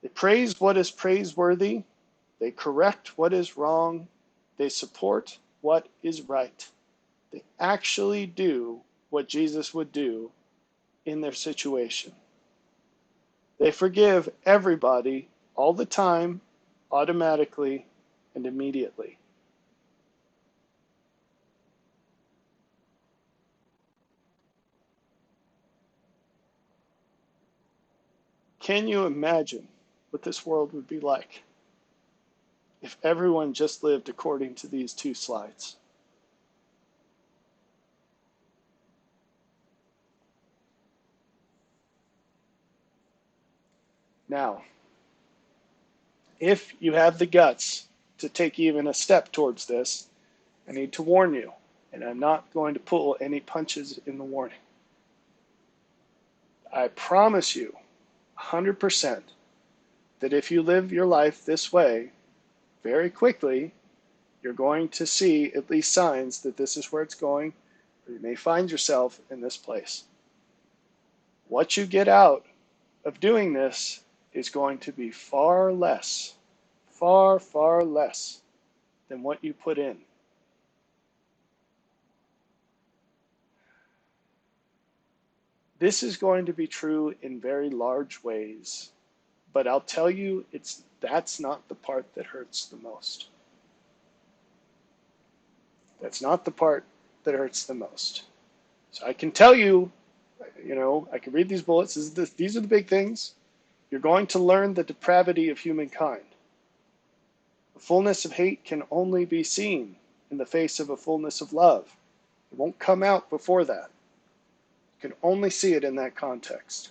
They praise what is praiseworthy. They correct what is wrong. They support what is right. They actually do what Jesus would do in their situation. They forgive everybody all the time, automatically, and immediately. Can you imagine what this world would be like if everyone just lived according to these two slides? Now, if you have the guts to take even a step towards this, I need to warn you, and I'm not going to pull any punches in the warning. I promise you 100% that if you live your life this way, very quickly, you're going to see at least signs that this is where it's going, or you may find yourself in this place. What you get out of doing this is going to be far less, far, far less than what you put in. This is going to be true in very large ways, but I'll tell you, that's not the part that hurts the most. That's not the part that hurts the most. So I can tell you, I can read these bullets. These are the big things. You're going to learn the depravity of humankind. The fullness of hate can only be seen in the face of a fullness of love. It won't come out before that. You can only see it in that context.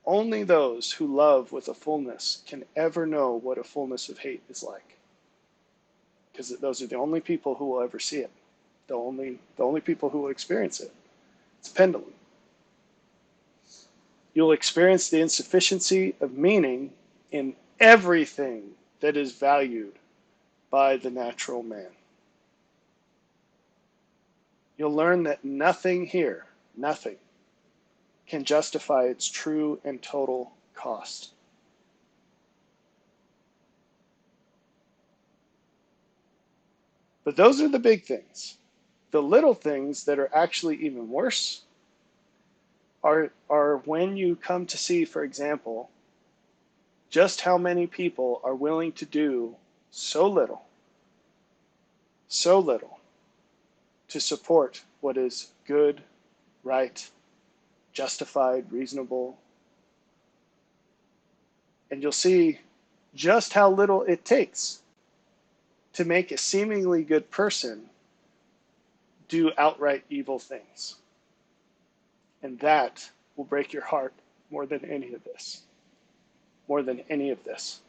Only those who love with a fullness can ever know what a fullness of hate is like. Because those are the only people who will ever see it. The only people who will experience it. It's a pendulum. You'll experience the insufficiency of meaning in everything that is valued by the natural man. You'll learn that nothing here, nothing, can justify its true and total cost. But those are the big things. The little things that are actually even worse are when you come to see, for example, just how many people are willing to do so little to support what is good, right, justified, reasonable. And you'll see just how little it takes to make a seemingly good person do outright evil things. And that will break your heart more than any of this. More than any of this.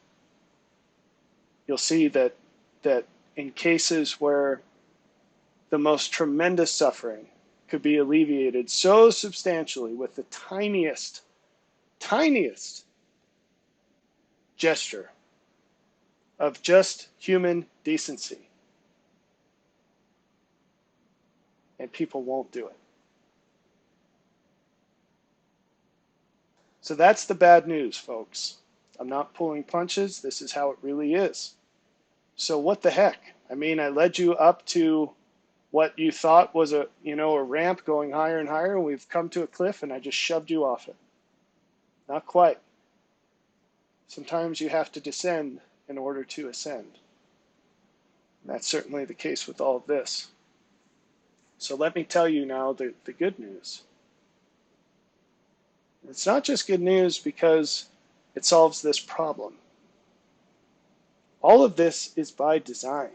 You'll see that in cases where the most tremendous suffering could be alleviated so substantially with the tiniest gesture of just human decency, and people won't do it. So that's the bad news, folks. I'm not pulling punches. This is how it really is. So what the heck? I mean, I led you up to what you thought was a ramp going higher and higher, and we've come to a cliff, and I just shoved you off it. Not quite. Sometimes you have to descend in order to ascend. And that's certainly the case with all of this. So let me tell you now the good news. It's not just good news because it solves this problem. All of this is by design.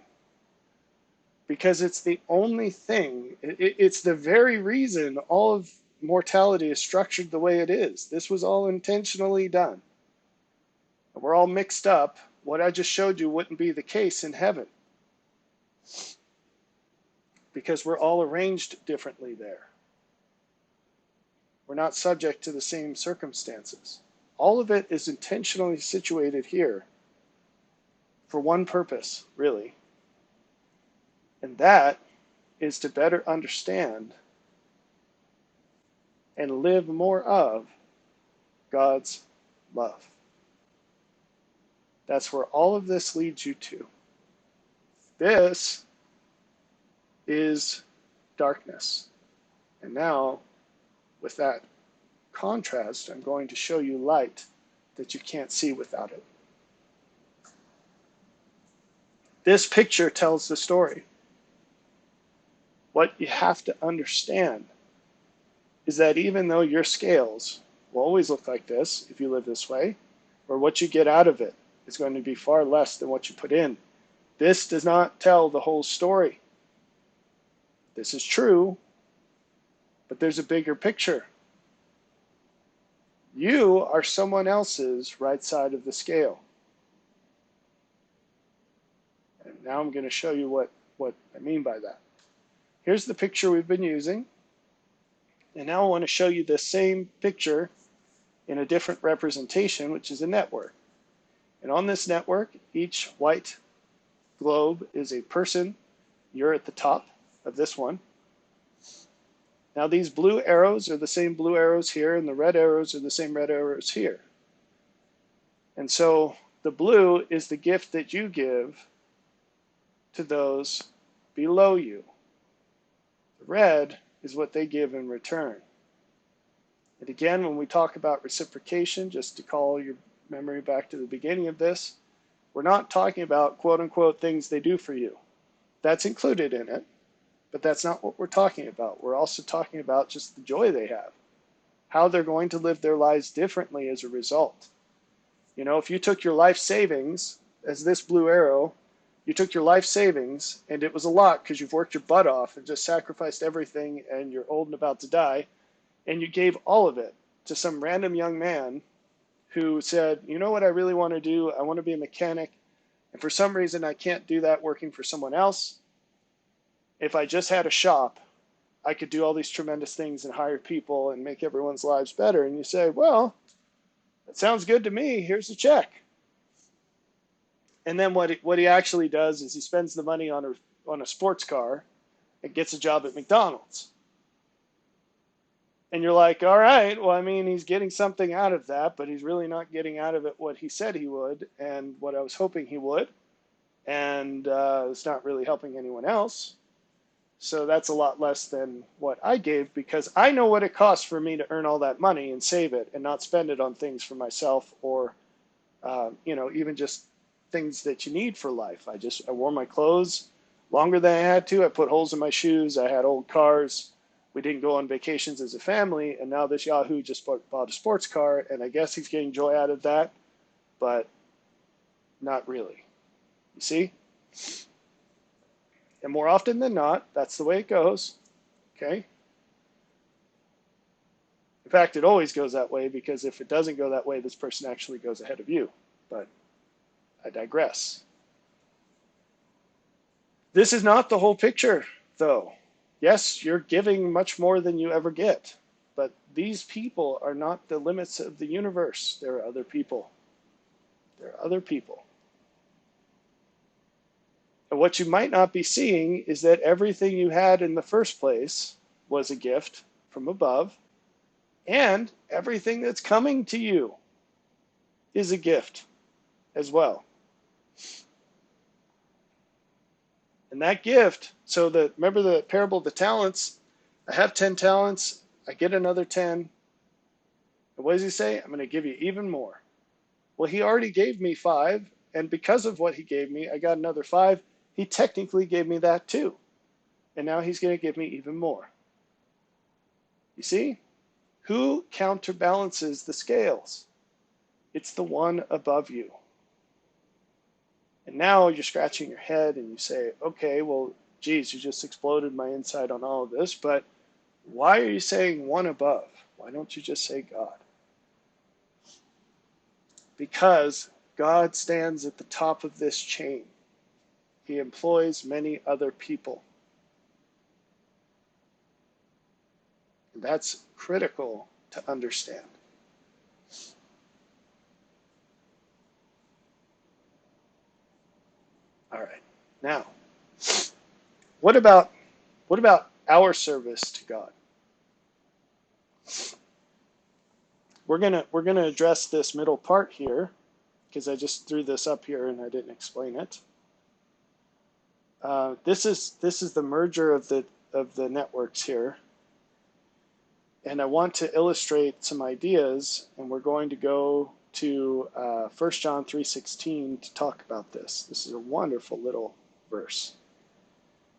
Because it's the only thing, it's the very reason all of mortality is structured the way it is. This was all intentionally done. And we're all mixed up. What I just showed you wouldn't be the case in heaven. Because we're all arranged differently there. We're not subject to the same circumstances. All of it is intentionally situated here for one purpose, really. And that is to better understand and live more of God's love. That's where all of this leads you to. This is darkness. And now, with that contrast, I'm going to show you light that you can't see without it. This picture tells the story. What you have to understand is that even though your scales will always look like this if you live this way, or what you get out of it is going to be far less than what you put in, this does not tell the whole story. This is true, but there's a bigger picture. You are someone else's right side of the scale. And now I'm going to show you what I mean by that. Here's the picture we've been using. And now I want to show you the same picture in a different representation, which is a network. And on this network, each white globe is a person. You're at the top of this one. Now these blue arrows are the same blue arrows here, and the red arrows are the same red arrows here. And so the blue is the gift that you give to those below you. The red is what they give in return. And again, when we talk about reciprocation, just to call your memory back to the beginning of this, we're not talking about quote-unquote things they do for you. That's included in it, but that's not what we're talking about. We're also talking about just the joy they have, how they're going to live their lives differently as a result. You know, if you took your life savings, as this blue arrow, you took your life savings, and it was a lot because you've worked your butt off and just sacrificed everything, and you're old and about to die, and you gave all of it to some random young man who said, you know what I really want to do? I want to be a mechanic, and for some reason I can't do that working for someone else. If I just had a shop, I could do all these tremendous things and hire people and make everyone's lives better. And you say, well, that sounds good to me. Here's the check. And then what he actually does is he spends the money on a sports car and gets a job at McDonald's. And you're like, all right, well, I mean, he's getting something out of that, but he's really not getting out of it what he said he would and what I was hoping he would. And it's not really helping anyone else. So that's a lot less than what I gave because I know what it costs for me to earn all that money and save it and not spend it on things for myself or, even just things that you need for life. I wore my clothes longer than I had to. I put holes in my shoes. I had old cars. We didn't go on vacations as a family. And now this Yahoo just bought a sports car. And I guess he's getting joy out of that, but not really. You see? And more often than not, that's the way it goes. Okay? In fact, it always goes that way, because if it doesn't go that way, this person actually goes ahead of you. But I digress. This is not the whole picture, though. Yes, you're giving much more than you ever get, but these people are not the limits of the universe. There are other people. There are other people. And what you might not be seeing is that everything you had in the first place was a gift from above, and everything that's coming to you is a gift as well. And that gift, so that, remember the parable of the talents? I have 10 talents, I get another 10. And what does he say? I'm going to give you even more. Well, he already gave me 5, and because of what he gave me, I got another 5. He technically gave me that too. And now he's going to give me even more. You see? Who counterbalances the scales? It's the one above you. And now you're scratching your head and you say, okay, well, geez, you just exploded my insight on all of this, but why are you saying one above? Why don't you just say God? Because God stands at the top of this chain. He employs many other people. And that's critical to understand. All right. Now, what about our service to God? We're gonna address this middle part here, because I just threw this up here and I didn't explain it. This is the merger of the networks here, and I want to illustrate some ideas, and we're going to go to 1 John 3:16 to talk about this. This is a wonderful little verse.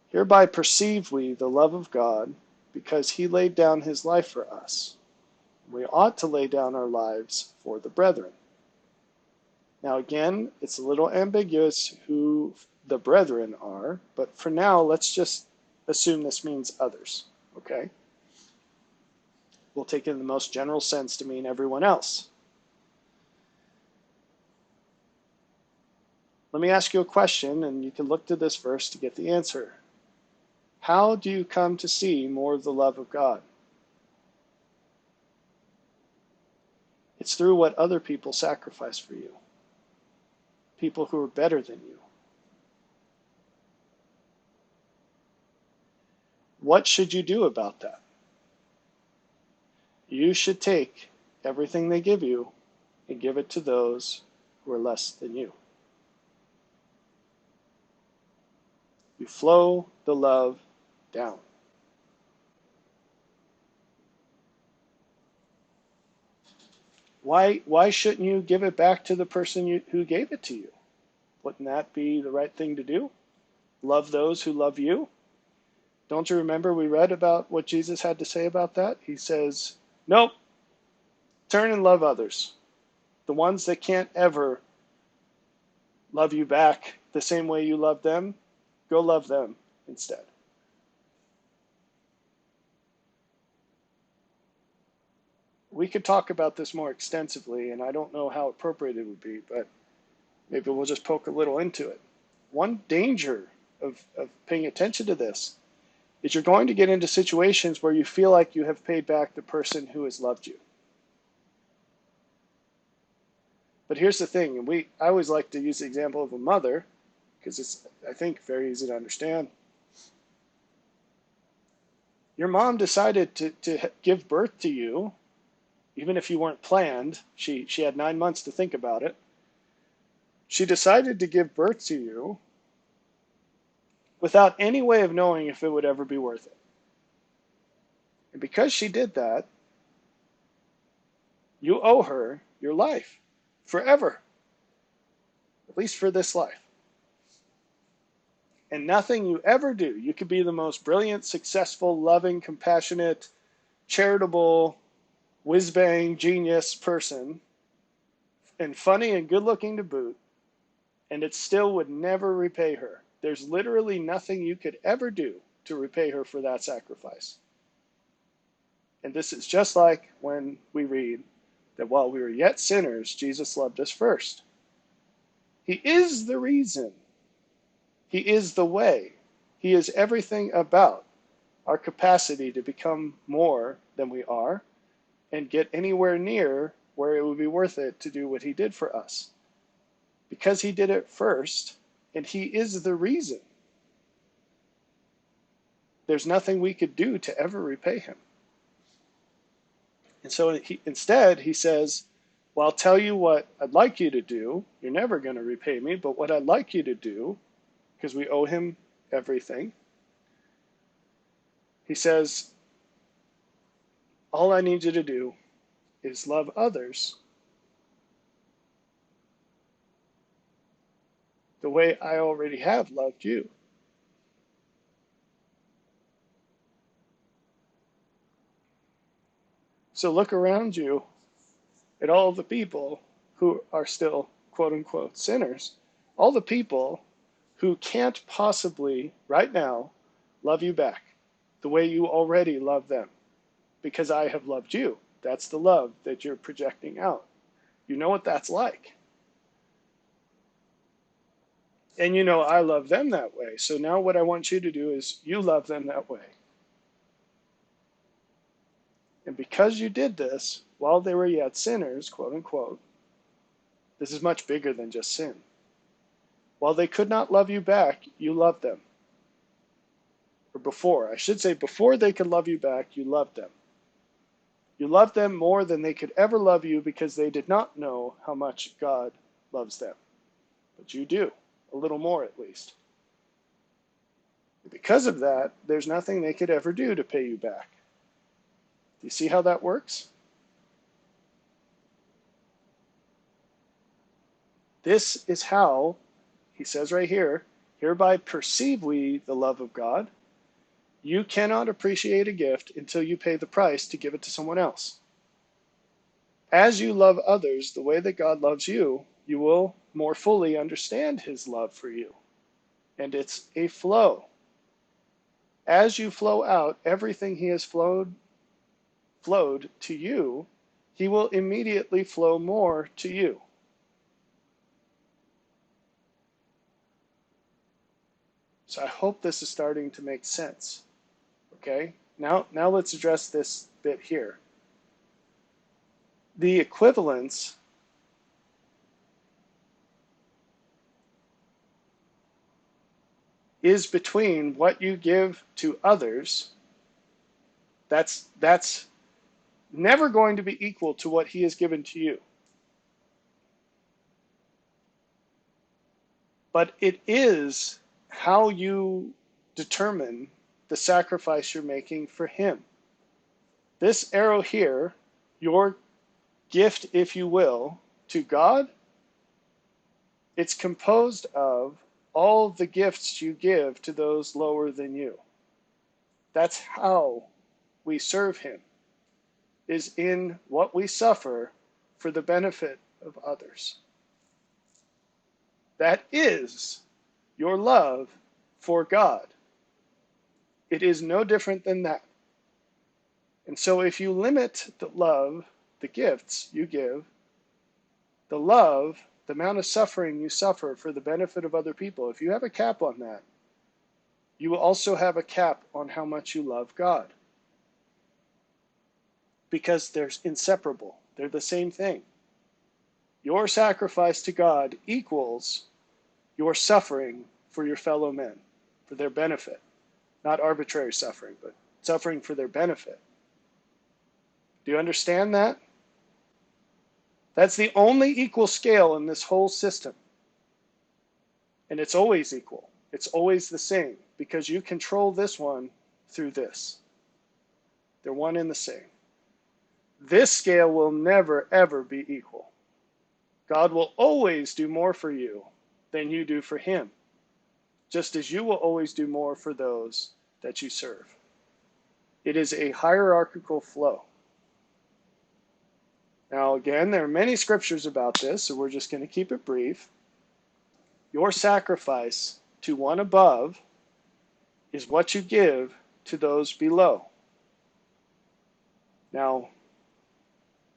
Hereby perceive we the love of God, because he laid down his life for us. We ought to lay down our lives for the brethren. Now again, it's a little ambiguous who the brethren are, but for now, let's just assume this means others, okay? We'll take it in the most general sense to mean everyone else. Let me ask you a question, and you can look to this verse to get the answer. How do you come to see more of the love of God? It's through what other people sacrifice for you. People who are better than you. What should you do about that? You should take everything they give you and give it to those who are less than you. You flow the love down. Why shouldn't you give it back to the person who gave it to you? Wouldn't that be the right thing to do? Love those who love you? Don't you remember we read about what Jesus had to say about that? He says, nope, turn and love others. The ones that can't ever love you back the same way you love them, go love them instead. We could talk about this more extensively, and I don't know how appropriate it would be, but maybe we'll just poke a little into it. One danger of paying attention to this is you're going to get into situations where you feel like you have paid back the person who has loved you. But here's the thing, and I always like to use the example of a mother, because it's, I think, very easy to understand. Your mom decided to give birth to you, even if you weren't planned. She had 9 months to think about it. She decided to give birth to you without any way of knowing if it would ever be worth it. And because she did that, you owe her your life forever, at least for this life. And nothing you ever do, you could be the most brilliant, successful, loving, compassionate, charitable, whiz-bang, genius person, and funny and good-looking to boot, and it still would never repay her. There's literally nothing you could ever do to repay her for that sacrifice. And this is just like when we read that while we were yet sinners, Jesus loved us first. He is the reason. He is the way. He is everything about our capacity to become more than we are and get anywhere near where it would be worth it to do what he did for us. Because he did it first, and he is the reason. There's nothing we could do to ever repay him. And so instead, he says, well, I'll tell you what I'd like you to do. You're never going to repay me, but what I'd like you to do, because we owe him everything, he says, all I need you to do is love others the way I already have loved you. So look around you at all the people who are still, quote unquote, sinners, all the people who can't possibly, right now, love you back the way you already love them, because I have loved you. That's the love that you're projecting out. You know what that's like. And you know I love them that way. So now what I want you to do is you love them that way. And because you did this while they were yet sinners, quote unquote, this is much bigger than just sin. While they could not love you back, you loved them. Or before, I should say, before they could love you back, you loved them. You loved them more than they could ever love you because they did not know how much God loves them. But you do, a little more at least. Because of that, there's nothing they could ever do to pay you back. Do you see how that works? This is how, he says right here, hereby perceive we the love of God. You cannot appreciate a gift until you pay the price to give it to someone else. As you love others the way that God loves you, you will more fully understand his love for you. And it's a flow. As you flow out everything he has flowed to you, he will immediately flow more to you. So I hope this is starting to make sense. Okay? Now let's address this bit here. The equivalence is between what you give to others. That's never going to be equal to what he has given to you. But it is how you determine the sacrifice you're making for him. This arrow here, your gift, if you will, to God, it's composed of all the gifts you give to those lower than you. That's how we serve him, is in what we suffer for the benefit of others. That is your love for God. It is no different than that. And so if you limit the love, the gifts you give, the love, the amount of suffering you suffer for the benefit of other people, if you have a cap on that, you will also have a cap on how much you love God. Because they're inseparable. They're the same thing. Your sacrifice to God equals your suffering for your fellow men, for their benefit. Not arbitrary suffering, but suffering for their benefit. Do you understand that? That's the only equal scale in this whole system. And it's always equal. It's always the same because you control this one through this. They're one and the same. This scale will never, ever be equal. God will always do more for you than you do for him, just as you will always do more for those that you serve. It is a hierarchical flow. Now, again, there are many scriptures about this, so we're just going to keep it brief. Your sacrifice to one above is what you give to those below. Now,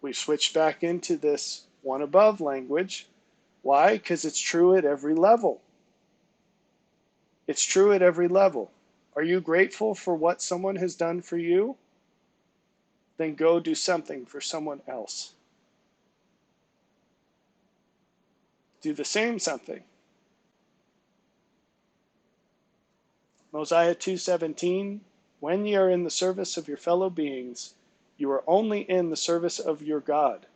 we switched back into this one above language. Why? Because it's true at every level. It's true at every level. Are you grateful for what someone has done for you? Then go do something for someone else. Do the same something. Mosiah 2:17, when ye are in the service of your fellow beings, you are only in the service of your God.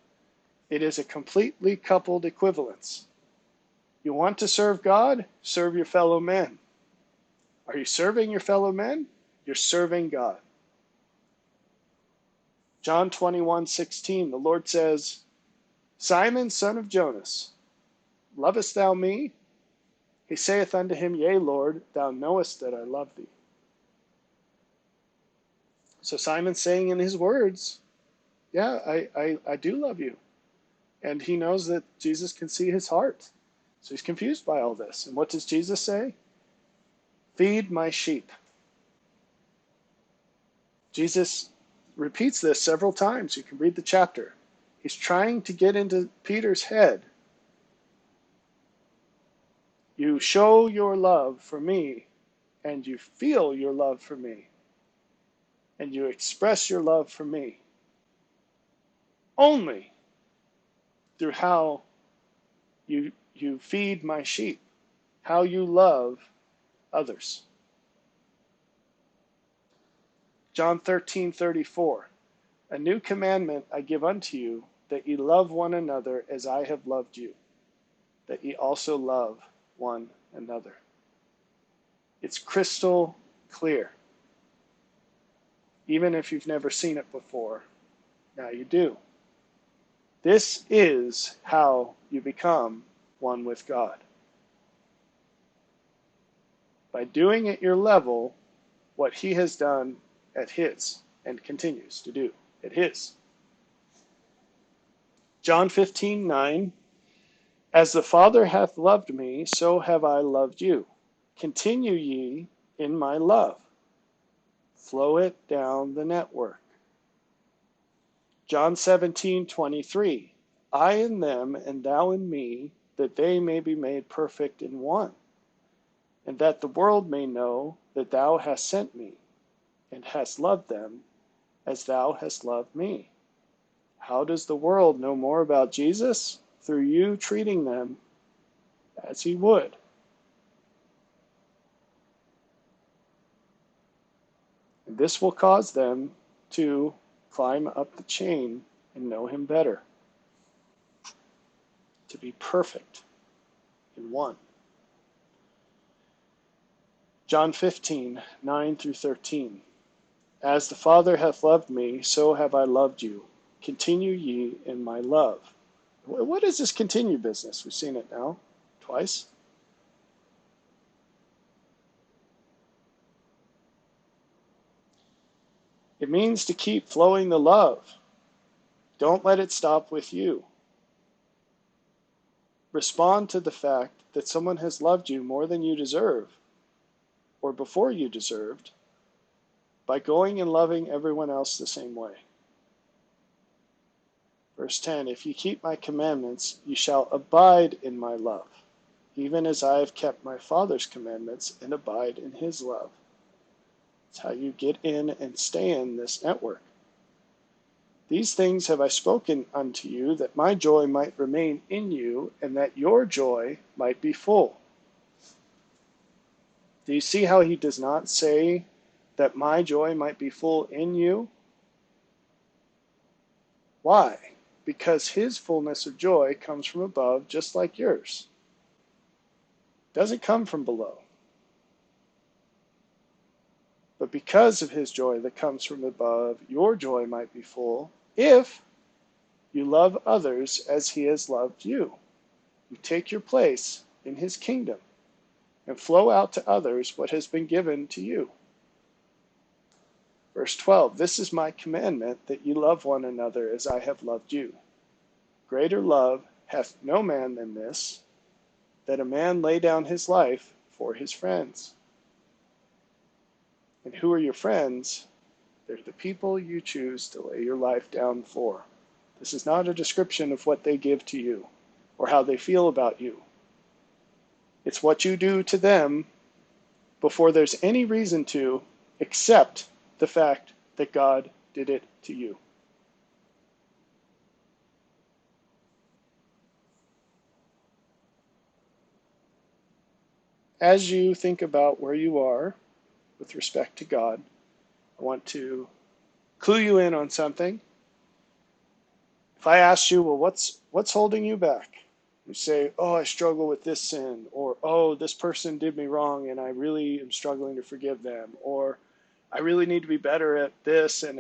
It is a completely coupled equivalence. You want to serve God? Serve your fellow men. Are you serving your fellow men? You're serving God. John 21:16, the Lord says, Simon, son of Jonas, lovest thou me? He saith unto him, Yea, Lord, thou knowest that I love thee. So Simon's saying in his words, yeah, I do love you. And he knows that Jesus can see his heart. So he's confused by all this. And what does Jesus say? Feed my sheep. Jesus repeats this several times. You can read the chapter. He's trying to get into Peter's head. You show your love for me, and you feel your love for me, and you express your love for me only through how you feed my sheep, how you love others. John 13:34, a new commandment I give unto you, that ye love one another as I have loved you, that ye also love one another. It's crystal clear. Even if you've never seen it before, now you do. This is how you become one with God. By doing at your level what he has done at his and continues to do at his. John 15:9, as the Father hath loved me, so have I loved you. Continue ye in my love. Flow it down the network. John 17:23, I in them and thou in me, that they may be made perfect in one, and that the world may know that thou hast sent me, and hast loved them as thou hast loved me. How does the world know more about Jesus? Through you treating them as he would. And this will cause them to climb up the chain and know him better, to be perfect in one. John 15:9 through 13. As the Father hath loved me, so have I loved you. Continue ye in my love. What is this continue business? We've seen it now twice. It means to keep flowing the love. Don't let it stop with you. Respond to the fact that someone has loved you more than you deserve, or before you deserved, by going and loving everyone else the same way. Verse 10, if ye keep my commandments, ye shall abide in my love, even as I have kept my Father's commandments and abide in his love. It's how you get in and stay in this network. These things have I spoken unto you, that my joy might remain in you, and that your joy might be full. Do you see how he does not say that my joy might be full in you? Why? Because his fullness of joy comes from above, just like yours. It doesn't come from below. But because of his joy that comes from above, your joy might be full if you love others as he has loved you. You take your place in his kingdom and flow out to others what has been given to you. Verse 12, this is my commandment, that ye love one another as I have loved you. Greater love hath no man than this, that a man lay down his life for his friends. And who are your friends? They're the people you choose to lay your life down for. This is not a description of what they give to you or how they feel about you. It's what you do to them before there's any reason to, except the fact that God did it to you. As you think about where you are with respect to God, I want to clue you in on something. If I asked you, well, what's holding you back? You say, oh, I struggle with this sin, or oh, this person did me wrong and I really am struggling to forgive them, or I really need to be better at this and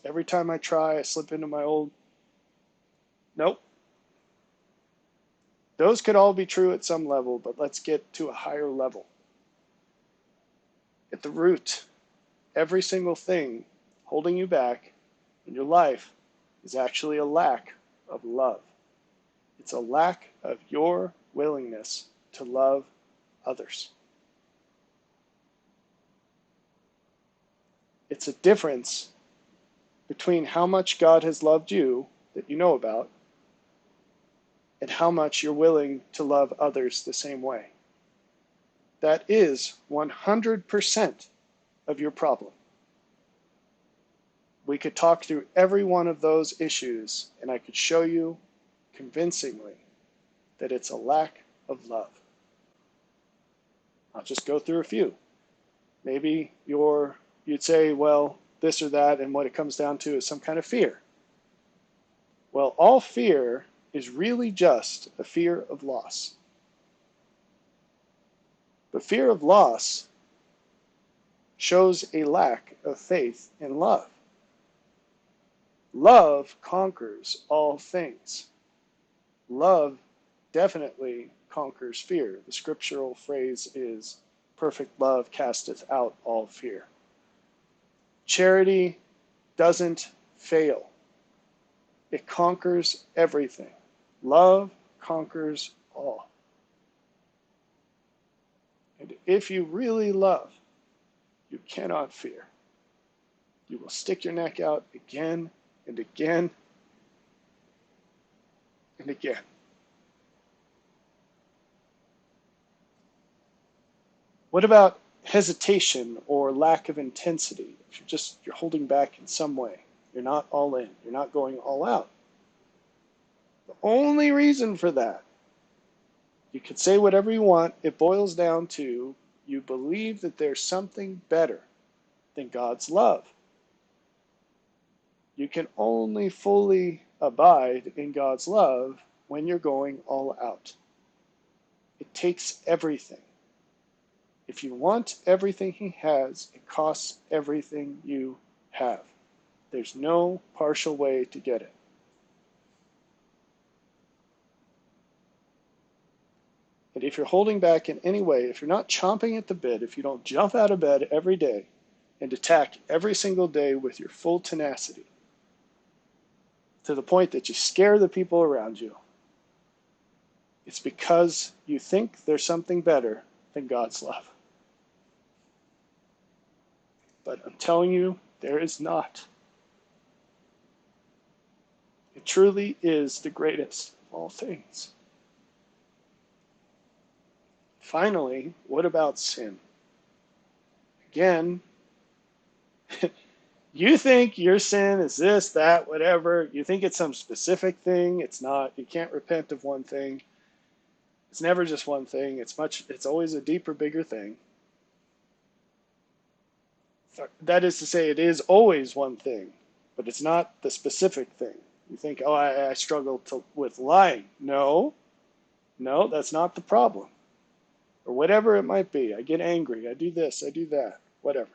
every time I try, I slip into my old. Nope. Those could all be true at some level, but let's get to a higher level. At the root, every single thing holding you back in your life is actually a lack of love. It's a lack of your willingness to love others. It's a difference between how much God has loved you that you know about and how much you're willing to love others the same way. That is 100% of your problem. We could talk through every one of those issues, and I could show you convincingly that it's a lack of love. I'll just go through a few. Maybe you'd say, well, this or that, and what it comes down to is some kind of fear. Well, all fear is really just a fear of loss. But fear of loss shows a lack of faith in love. Love conquers all things. Love definitely conquers fear. The scriptural phrase is, perfect love casteth out all fear. Charity doesn't fail. It conquers everything. Love conquers all. And if you really love, you cannot fear. You will stick your neck out again and again and again. What about hesitation or lack of intensity? If you're holding back in some way, you're not all in, you're not going all out. The only reason for that, you could say whatever you want, it boils down to you believe that there's something better than God's love. You can only fully abide in God's love when you're going all out. It takes everything. If you want everything he has, it costs everything you have. There's no partial way to get it. And if you're holding back in any way, if you're not chomping at the bit, if you don't jump out of bed every day and attack every single day with your full tenacity, to the point that you scare the people around you, it's because you think there's something better than God's love. But I'm telling you, there is not. It truly is the greatest of all things. Finally, what about sin? Again, you think your sin is this, that, whatever. You think it's some specific thing. It's not. You can't repent of one thing. It's never just one thing. It's always a deeper, bigger thing. That is to say, it is always one thing, but it's not the specific thing. You think, oh, I struggle with lying. No, that's not the problem. Or whatever it might be. I get angry. I do this. I do that. Whatever.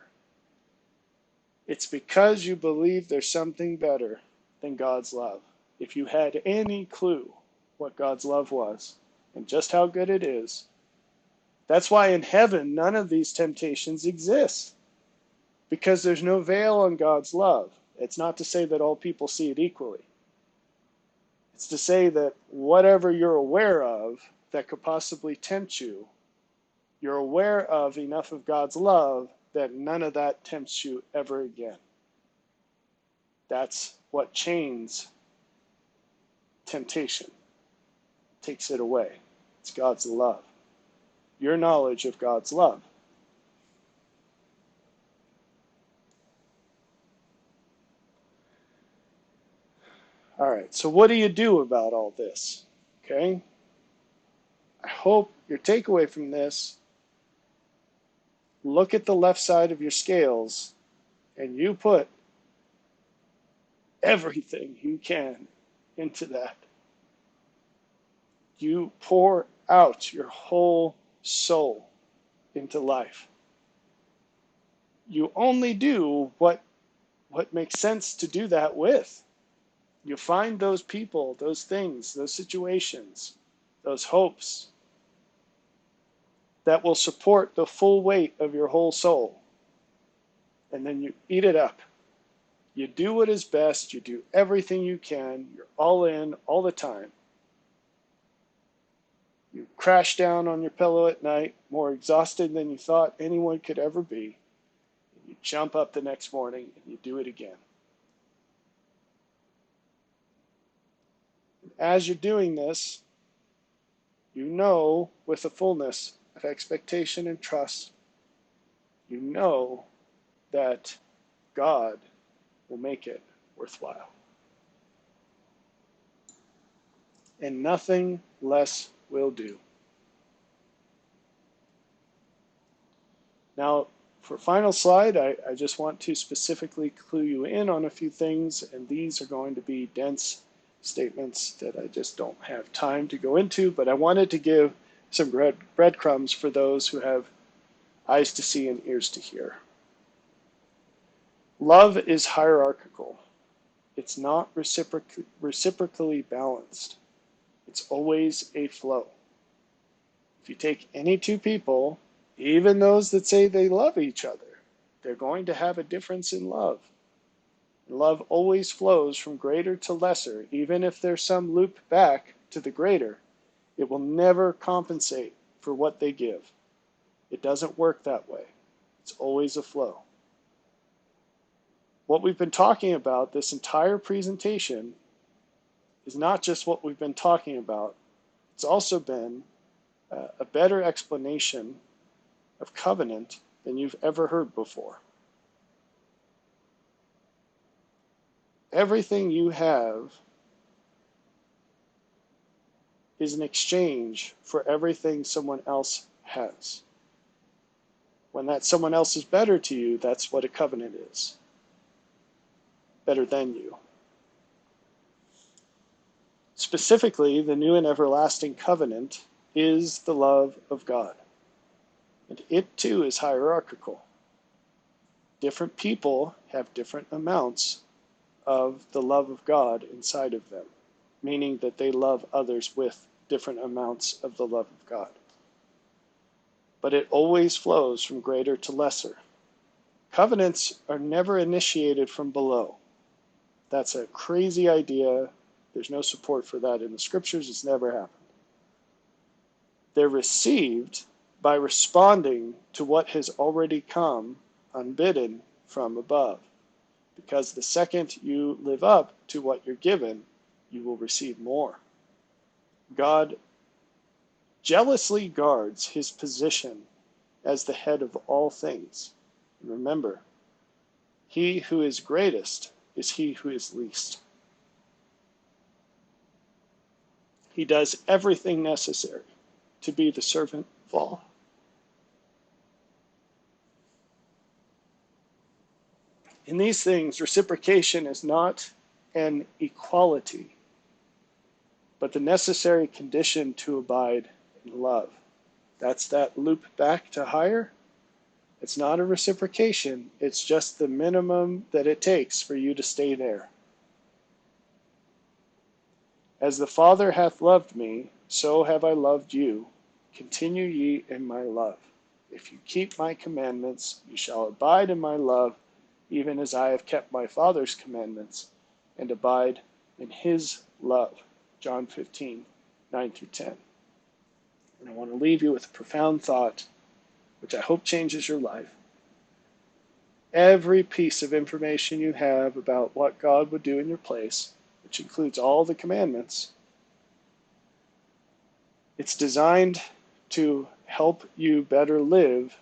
It's because you believe there's something better than God's love. If you had any clue what God's love was and just how good it is, that's why in heaven none of these temptations exist. Because there's no veil on God's love. It's not to say that all people see it equally. It's to say that whatever you're aware of that could possibly tempt you, You're aware of enough of God's love that none of that tempts you ever again. That's what chains temptation, takes it away. It's God's love. Your knowledge of God's love. All right, so what do you do about all this? Okay? I hope your takeaway from this, look at the left side of your scales and you put everything you can into that. You pour out your whole soul into life. You only do what makes sense to do that with. You find those people, those things, those situations, those hopes that will support the full weight of your whole soul. And then you eat it up. You do what is best. You do everything you can. You're all in all the time. You crash down on your pillow at night, more exhausted than you thought anyone could ever be. You jump up the next morning and you do it again. As you're doing this, you know with a fullness of expectation and trust, you know that God will make it worthwhile. And nothing less will do. Now, for final slide, I just want to specifically clue you in on a few things, and these are going to be dense statements that I just don't have time to go into, but I wanted to give some breadcrumbs for those who have eyes to see and ears to hear. Love is hierarchical. It's not reciprocally balanced. It's always a flow. If you take any two people, even those that say they love each other, they're going to have a difference in love. Love always flows from greater to lesser. Even if there's some loop back to the greater, it will never compensate for what they give. It doesn't work that way. It's always a flow. What we've been talking about this entire presentation is not just what we've been talking about. It's also been a better explanation of covenant than you've ever heard before. Everything you have is an exchange for everything someone else has. When that someone else is better to you, that's what a covenant is. Better than you. Specifically, the new and everlasting covenant is the love of God. And it too is hierarchical. Different people have different amounts of the love of God inside of them, meaning that they love others with different amounts of the love of God. But it always flows from greater to lesser. Covenants are never initiated from below. That's a crazy idea. There's no support for that in the scriptures. It's never happened. They're received by responding to what has already come unbidden from above. Because the second you live up to what you're given, you will receive more. God jealously guards his position as the head of all things. And remember, he who is greatest is he who is least. He does everything necessary to be the servant of all. In these things, reciprocation is not an equality, but the necessary condition to abide in love. That's that loop back to higher. It's not a reciprocation. It's just the minimum that it takes for you to stay there. As the Father hath loved me, so have I loved you. Continue ye in my love. If you keep my commandments, you shall abide in my love, even as I have kept my Father's commandments and abide in his love. John 15, 9 through 10. And I want to leave you with a profound thought which I hope changes your life, every piece of information you have about what God would do in your place, which includes all the commandments, it's designed to help you better live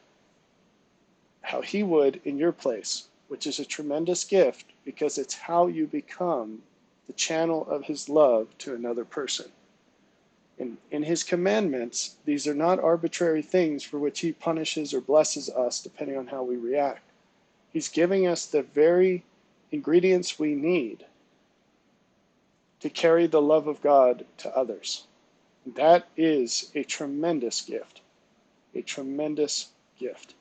how He would in your place, which is a tremendous gift because it's how you become the channel of His love to another person. In His commandments, these are not arbitrary things for which He punishes or blesses us depending on how we react. He's giving us the very ingredients we need to carry the love of God to others. That is a tremendous gift. A tremendous gift.